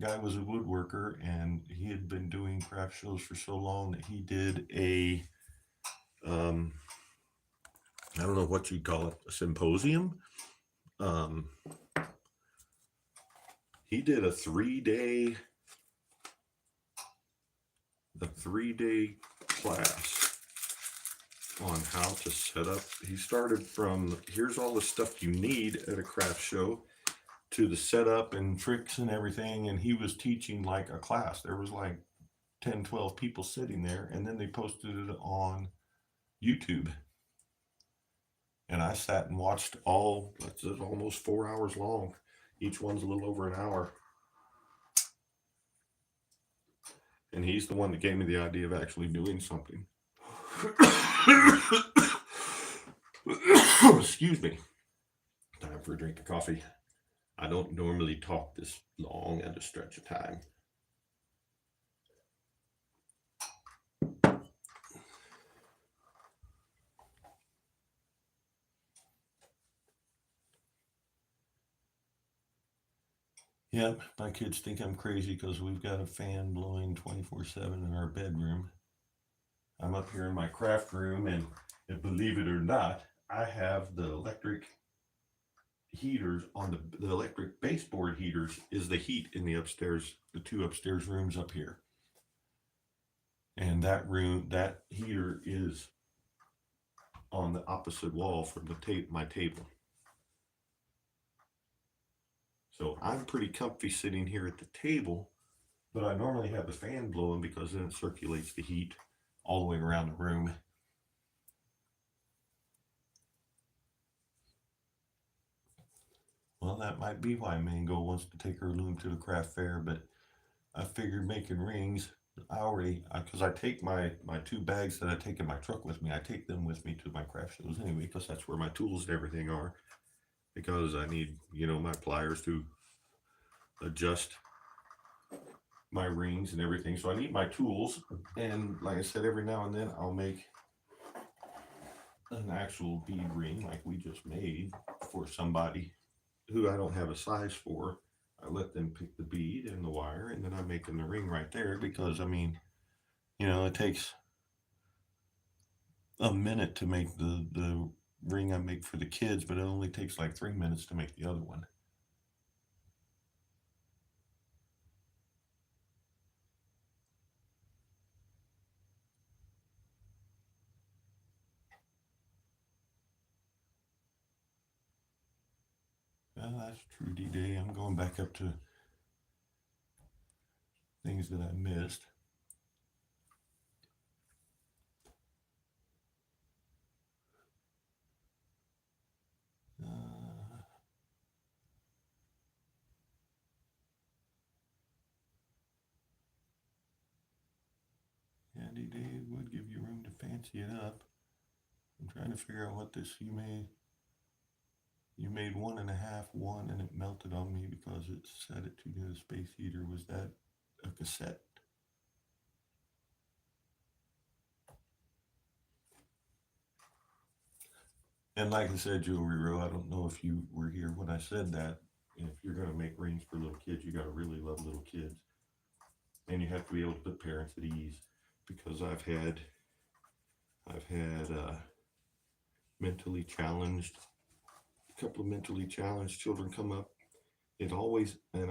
guy was a woodworker, and he had been doing craft shows for so long that he did I don't know what you call it, a symposium. He did a 3-day class on how to set up. He started from here's all the stuff you need at a craft show to the setup and tricks and everything. And he was teaching like a class. There was like 10, 12 people sitting there, and then they posted it on YouTube. And I sat and watched it's almost 4 hours long. Each one's a little over an hour. And he's the one that gave me the idea of actually doing something. Excuse me. Time for a drink of coffee. I don't normally talk this long at a stretch of time. Yep, my kids think I'm crazy because we've got a fan blowing 24/7 in our bedroom. I'm up here in my craft room, and believe it or not, I have the electric heaters on the electric baseboard heaters is the heat in the upstairs, the two upstairs rooms up here. And that heater is on the opposite wall from my table. So I'm pretty comfy sitting here at the table, but I normally have the fan blowing because then it circulates the heat all the way around the room. Well, that might be why Mango wants to take her loom to the craft fair, but I figured making rings, because I take my two bags that I take in my truck with me, I take them with me to my craft shows anyway, because that's where my tools and everything are. Because I need, my pliers to adjust my rings and everything. So I need my tools. And like I said, every now and then I'll make an actual bead ring like we just made for somebody who I don't have a size for. I let them pick the bead and the wire, and then I make them the ring right there because, it takes a minute to make the ring I make for the kids, but it only takes like 3 minutes to make the other one. That's true, D-Day. I'm going back up to things that I missed. Yeah, D-Day would give you room to fancy it up. I'm trying to figure out what this you made. You made 1.5 one, and it melted on me because it set it too near the space heater. Was that a cassette? And like I said, Jewelry Row, I don't know if you were here when I said that. If you're going to make rings for little kids, you got to really love little kids. And you have to be able to put parents at ease, because I've had mentally challenged, a couple of mentally challenged children come up. It always, and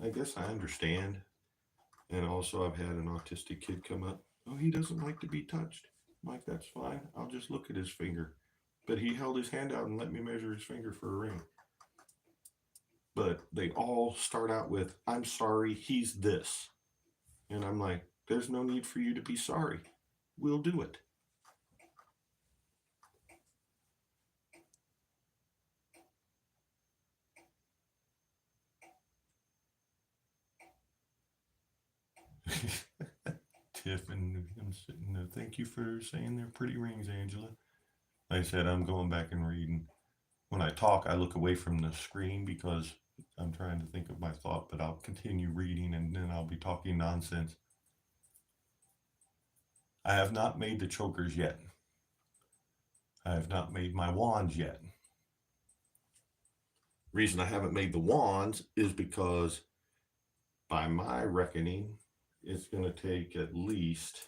I guess I understand. And also I've had an autistic kid come up. Oh, he doesn't like to be touched. I'm like, that's fine. I'll just look at his finger. But he held his hand out and let me measure his finger for a ring. But they all start out with, I'm sorry, he's this. And I'm like, there's no need for you to be sorry. We'll do it. Tiff and him sitting there. Thank you for saying they're pretty rings, Angela. Like I said, I'm going back and reading. When I talk, I look away from the screen because I'm trying to think of my thought, but I'll continue reading and then I'll be talking nonsense. I have not made the chokers yet. I have not made my wands yet. Reason I haven't made the wands is because, by my reckoning, it's going to take at least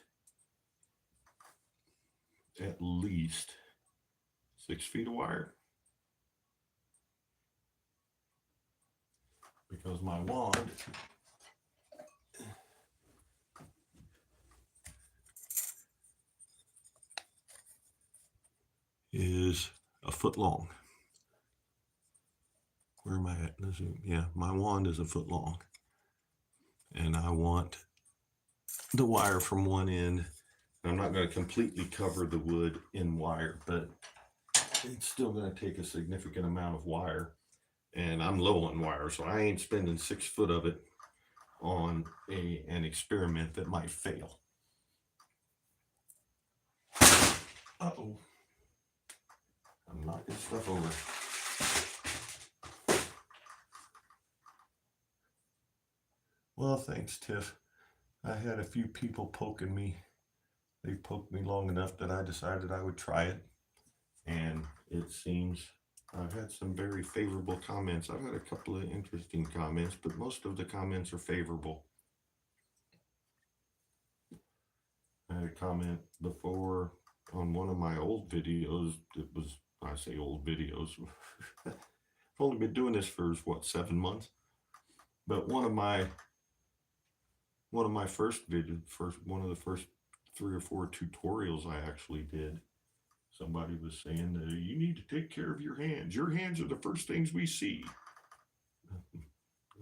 6 feet of wire. Because my wand is a foot long. Where am I at? Yeah, my wand is a foot long. And I want the wire from one end. I'm not going to completely cover the wood in wire, but it's still going to take a significant amount of wire. And I'm low on wire, so I ain't spending 6 foot of it on an experiment that might fail. Uh-oh. I'm knocking stuff over. Well, thanks, Tiff. I had a few people poking me. They poked me long enough that I decided I would try it. And it seems I've had some very favorable comments. I've had a couple of interesting comments, but most of the comments are favorable. I had a comment before on one of my old videos. It was, I say old videos. I've only been doing this for what, 7 months? But one of my first videos, one of the first 3 or 4 tutorials I actually did, somebody was saying that you need to take care of your hands. Your hands are the first things we see.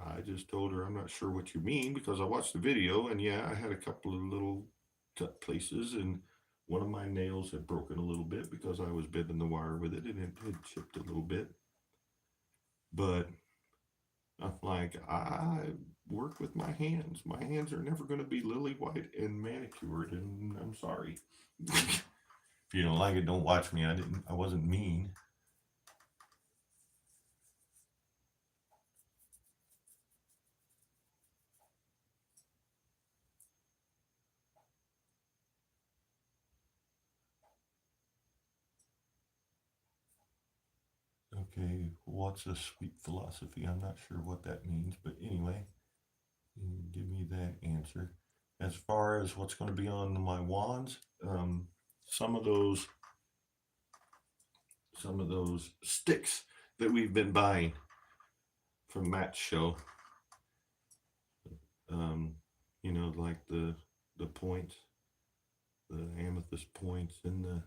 I just told her I'm not sure what you mean, because I watched the video, and yeah, I had a couple of little cut places, and one of my nails had broken a little bit because I was bending the wire with it, and it had chipped a little bit. But I'm like, I work with my hands. My hands are never going to be lily white and manicured, and I'm sorry. If you don't like it, don't watch me. I wasn't mean. Okay, what's a sweet philosophy? I'm not sure what that means, but anyway, give me that answer. As far as what's going to be on my wands, some of those sticks that we've been buying from Matt's show, um, like the points, the amethyst points, and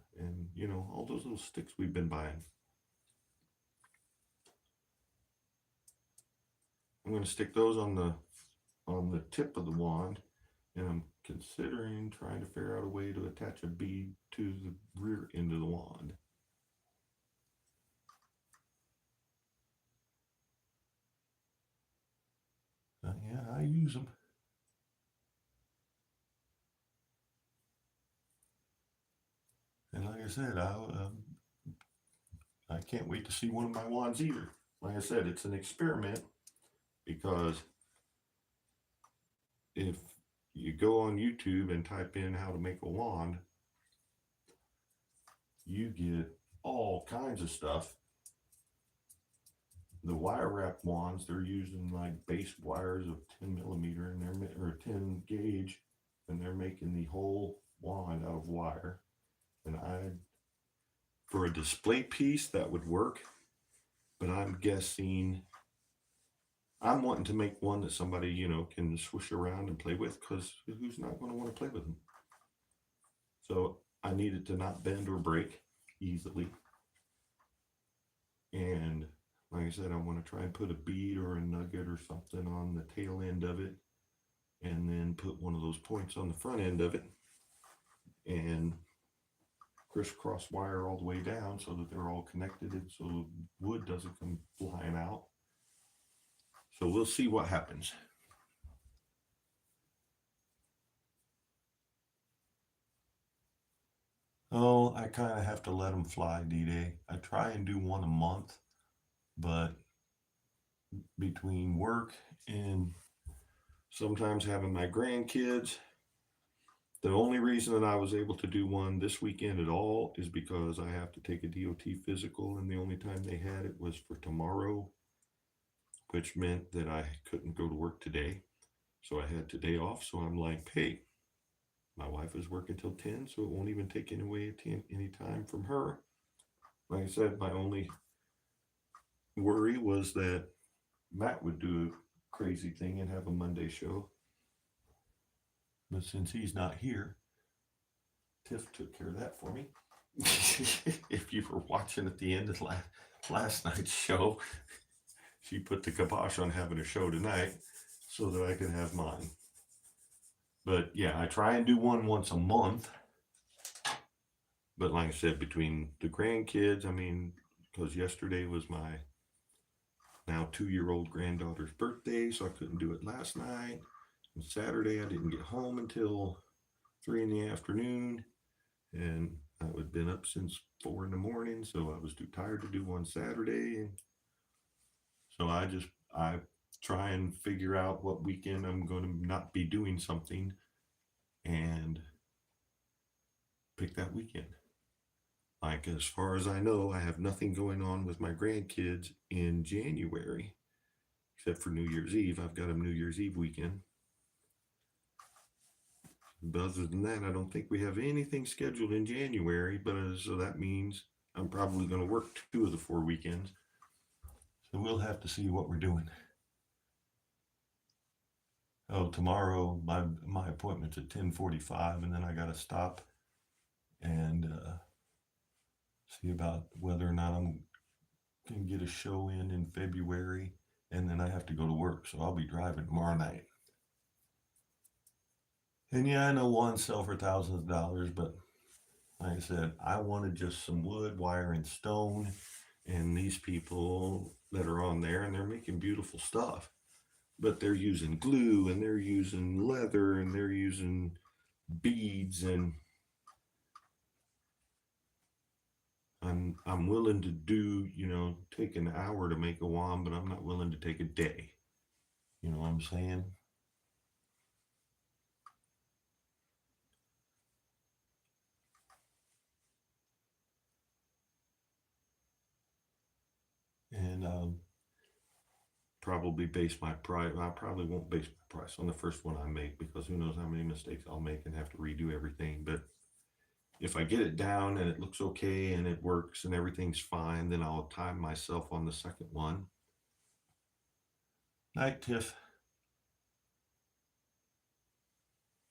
all those little sticks we've been buying. I'm going to stick those on the tip of the wand, and I'm considering trying to figure out a way to attach a bead to the rear end of the wand. Yeah, I use them. And like I said, I can't wait to see one of my wands either. Like I said, it's an experiment, because if you go on YouTube and type in how to make a wand, you get all kinds of stuff. The wire wrap wands, they're using like base wires of 10 millimeter, and or 10 gauge, and they're making the whole wand out of wire. And for a display piece, that would work, but I'm guessing I'm wanting to make one that somebody, can swoosh around and play with, because who's not going to want to play with them? So I need it to not bend or break easily. And like I said, I want to try and put a bead or a nugget or something on the tail end of it, and then put one of those points on the front end of it, and crisscross wire all the way down so that they're all connected, and so the wood doesn't come flying out. So we'll see what happens. Oh, I kind of have to let them fly, D-Day. I try and do one a month, but between work and sometimes having my grandkids, the only reason that I was able to do one this weekend at all is because I have to take a DOT physical, and the only time they had it was for tomorrow, which meant that I couldn't go to work today. So I had today off. So I'm like, hey, my wife is working till 10, so it won't even take any time from her. Like I said, my only worry was that Matt would do a crazy thing and have a Monday show. But since he's not here, Tiff took care of that for me. If you were watching at the end of last night's show, she put the kibosh on having a show tonight so that I could have mine. But yeah, I try and do one once a month. But like I said, between the grandkids, because yesterday was my now 2-year-old granddaughter's birthday, so I couldn't do it last night. On Saturday, I didn't get home until 3 in the afternoon, and I had been up since 4 in the morning, so I was too tired to do one Saturday. And so I try and figure out what weekend I'm going to not be doing something and pick that weekend. Like, as far as I know, I have nothing going on with my grandkids in January, except for New Year's Eve. I've got a New Year's Eve weekend. But other than that, I don't think we have anything scheduled in January. But so that means I'm probably going to work 2 of the 4 weekends. So we'll have to see what we're doing. Oh, tomorrow my appointment's at 10:45, and then I got to stop and see about whether or not I'm can get a show in February, and then I have to go to work, so I'll be driving tomorrow night. And yeah, I know wands sell for thousands of dollars, but like I said, I wanted just some wood, wire, and stone. And these people that are on there, and they're making beautiful stuff, but they're using glue and they're using leather and they're using beads. And I'm willing to do, take an hour to make a wand, but I'm not willing to take a day. You know what I'm saying? And probably base my price. I probably won't base my price on the first one I make, because who knows how many mistakes I'll make and have to redo everything. But if I get it down and it looks okay and it works and everything's fine, then I'll time myself on the second one. Night, Tiff.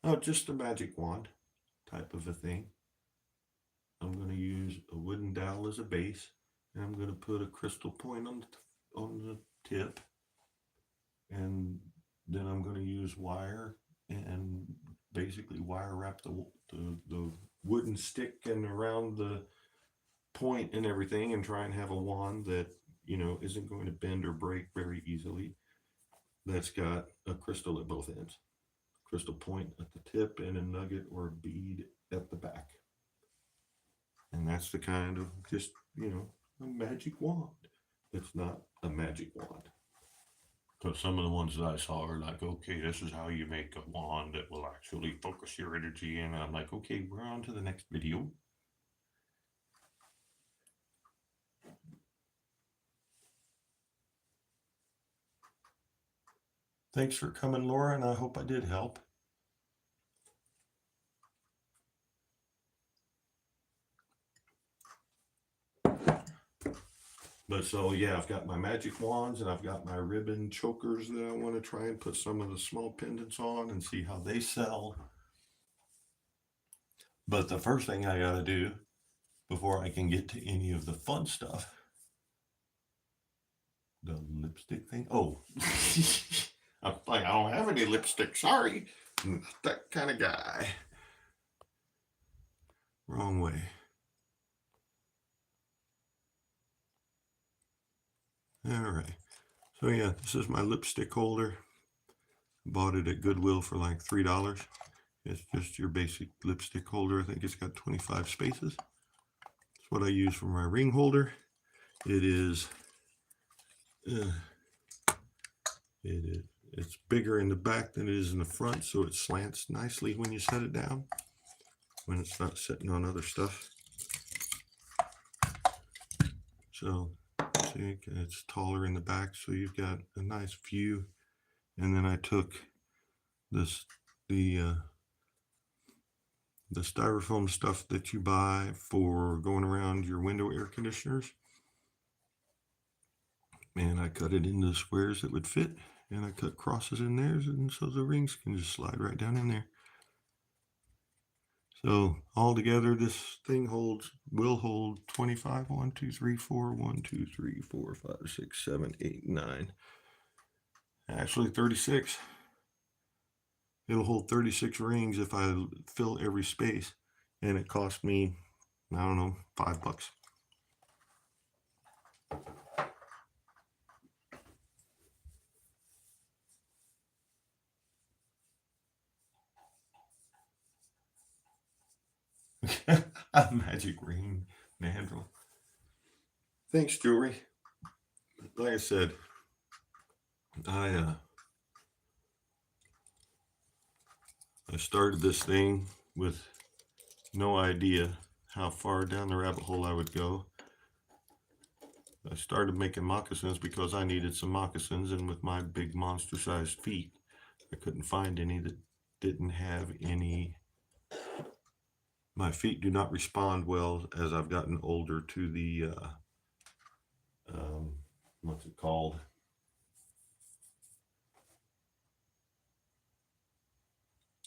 Oh, just a magic wand type of a thing. I'm going to use a wooden dowel as a base, and I'm going to put a crystal point on the tip, and then I'm going to use wire and basically wire wrap the wooden stick and around the point and everything, and try and have a wand that isn't going to bend or break very easily, that's got a crystal at both ends, crystal point at the tip, and a nugget or a bead at the back. And that's the kind of just a magic wand. It's not a magic wand. Because some of the ones that I saw are like, okay, this is how you make a wand that will actually focus your energy. And I'm like, okay, we're on to the next video. Thanks for coming, Laura, and I hope I did help. But so, yeah, I've got my magic wands and I've got my ribbon chokers that I want to try and put some of the small pendants on and see how they sell. But the first thing I got to do before I can get to any of the fun stuff, the lipstick thing. Oh, I'm like, I don't have any lipstick. Sorry. I'm not that kind of guy. Wrong way. All right. So yeah, this is my lipstick holder. Bought it at Goodwill for like $3. It's just your basic lipstick holder. I think it's got 25 spaces. It's what I use for my ring holder. It is it's bigger in the back than it is in the front, so it slants nicely when you set it down, when it's not sitting on other stuff. So see, it's taller in the back, so you've got a nice view. And then I took the styrofoam stuff that you buy for going around your window air conditioners, and I cut it into squares that would fit, and I cut crosses in there, and so the rings can just slide right down in there. So all together, this thing will hold 25. 1, 2, 3, 4. 1, 2, 3, 4, 5, 6, 7, 8, 9. Actually, 36. It'll hold 36 rings if I fill every space, and it cost me, I don't know, $5. A magic ring mandrel. Thanks, jewelry. Like I said, I I started this thing with no idea how far down the rabbit hole I would go. I started making moccasins because I needed some moccasins, and with my big monster sized feet, I couldn't find any that didn't have any. My feet do not respond well as I've gotten older to the, um, what's it called?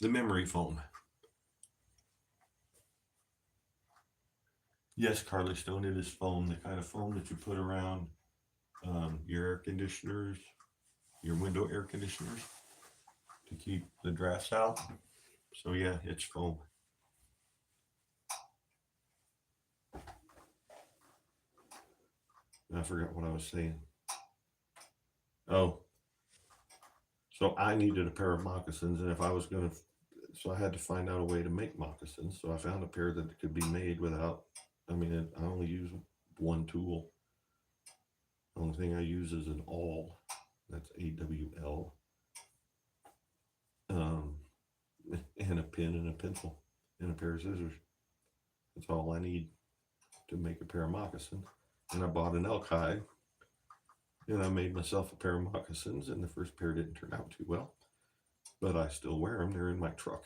The memory foam. Yes, Carly Stone, it is foam, the kind of foam that you put around your air conditioners, your window air conditioners to keep the drafts out. So, yeah, it's foam. I forgot what I was saying. Oh, so I needed a pair of moccasins, and if I was going to, so I had to find out a way to make moccasins. So I found a pair that could be made without, I mean, I only use one tool. The only thing I use is an awl. That's AWL. Um, and a pen and a pencil and a pair of scissors. That's all I need to make a pair of moccasins. And I bought an elk hide and I made myself a pair of moccasins. And the first pair didn't turn out too well, but I still wear them. They're in my truck.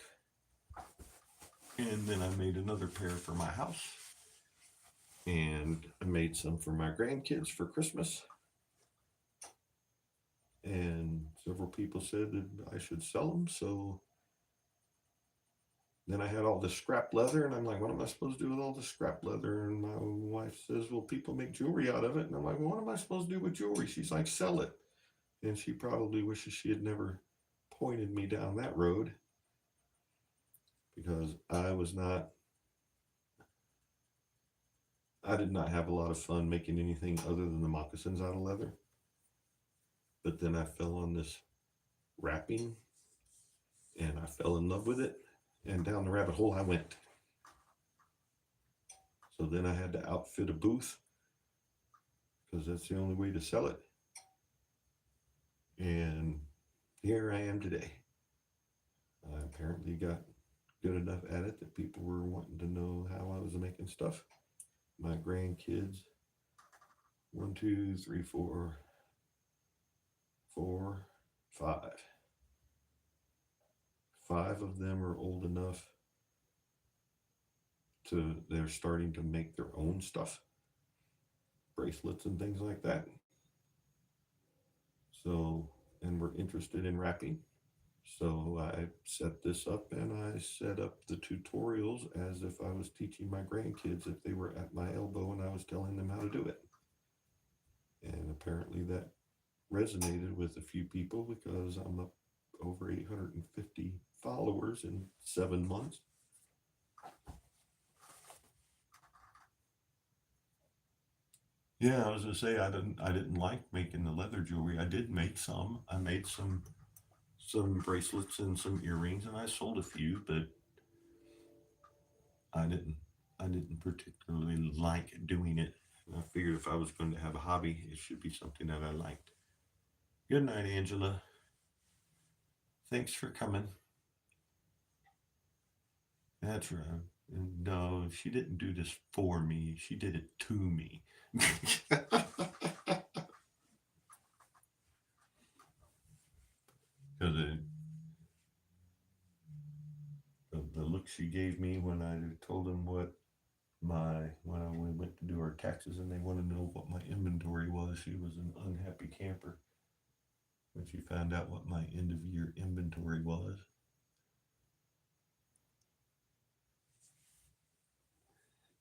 And then I made another pair for my house. And I made some for my grandkids for Christmas. And several people said that I should sell them. So then I had all this scrap leather, and I'm like, what am I supposed to do with all this scrap leather? And my wife says, well, people make jewelry out of it. And I'm like, well, what am I supposed to do with jewelry? She's like, sell it. And she probably wishes she had never pointed me down that road, because I did not have a lot of fun making anything other than the moccasins out of leather. But then I fell on this wrapping and I fell in love with it. And down the rabbit hole I went. So then I had to outfit a booth because that's the only way to sell it. And here I am today. I apparently got good enough at it that people were wanting to know how I was making stuff. My grandkids, 1, 2, 3, 4, 4, 5. 5 of them are old enough to, they're starting to make their own stuff, bracelets and things like that. So, and we're interested in wrapping. So I set this up and I set up the tutorials as if I was teaching my grandkids if they were at my elbow and I was telling them how to do it. And apparently that resonated with a few people because I'm up over 850 followers in 7 months. Yeah, I was gonna say I didn't like making the leather jewelry. I did make some. I made some bracelets and some earrings, and I sold a few, but I didn't I didn't particularly like doing it. I figured if I was going to have a hobby, it should be something that I liked. Good night, Angela. Thanks for coming. That's right. No, she didn't do this for me. She did it to me. Because the look she gave me when I told them what when we went to do our taxes and they wanted to know what my inventory was, she was an unhappy camper when she found out what my end of year inventory was.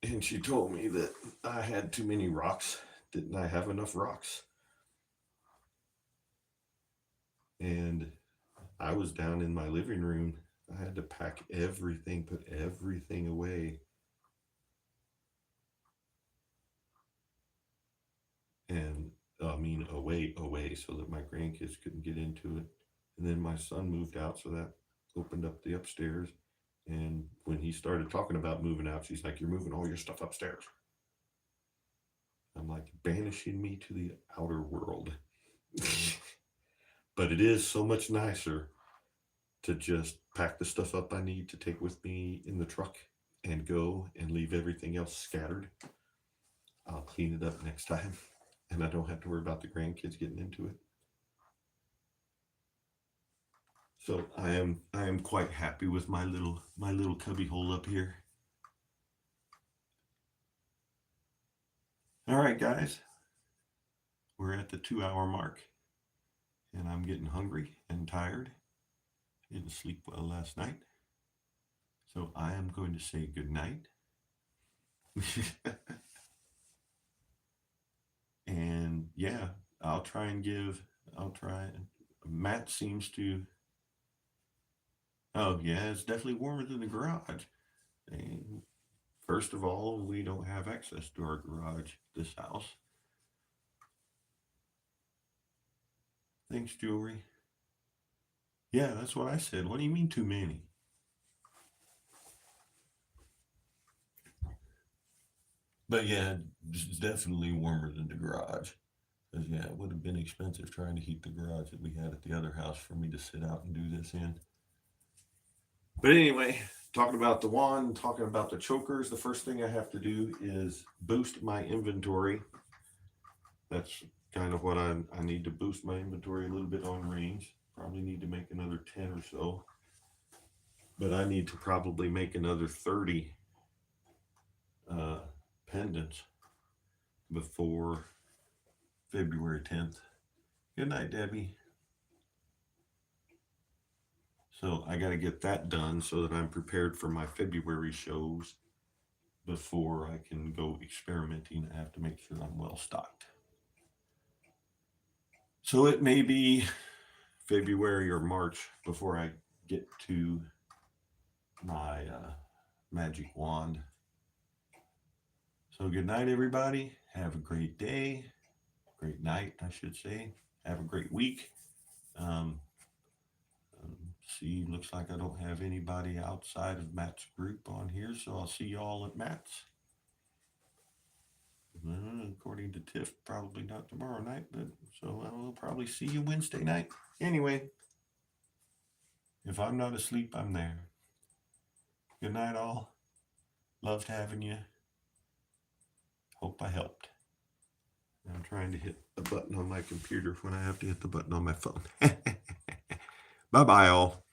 And she told me that I had too many rocks. Didn't I have enough rocks? And I was down in my living room. I had to pack everything, put everything away. And I mean, away, so that my grandkids couldn't get into it. And then my son moved out, so that opened up the upstairs. And when he started talking about moving out, she's like, "You're moving all your stuff upstairs." I'm like, banishing me to the outer world. But it is so much nicer to just pack the stuff up I need to take with me in the truck and go and leave everything else scattered. I'll clean it up next time, and I don't have to worry about the grandkids getting into it. So I am quite happy with my little cubby hole up here. All right, guys, we're at the 2 hour mark, and I'm getting hungry and tired. Didn't sleep well last night, so I am going to say good night. And yeah, I'll try. Matt seems to. Oh yeah, it's definitely warmer than the garage. And first of all, we don't have access to our garage, this house. Thanks, Jewelry. Yeah, that's what I said. What do you mean too many? But yeah, it's definitely warmer than the garage. Because yeah, it would have been expensive trying to heat the garage that we had at the other house for me to sit out and do this in. But anyway, talking about the wand, talking about the chokers, the first thing I have to do is boost my inventory. That's kind of what I need to boost my inventory a little bit on range. Probably need to make another 10 or so. But I need to probably make another 30 pendants before February 10th. Good night, Debbie. So I got to get that done so that I'm prepared for my February shows before I can go experimenting. I have to make sure I'm well stocked. So it may be February or March before I get to my magic wand. So good night, everybody. Have a great day. Great night, I should say. Have a great week. See, looks like I don't have anybody outside of Matt's group on here, so I'll see y'all at Matt's. According to Tiff, probably not tomorrow night, but so I will probably see you Wednesday night. Anyway, if I'm not asleep, I'm there. Good night, all. Loved having you. Hope I helped. I'm trying to hit a button on my computer when I have to hit the button on my phone. Bye-bye, all.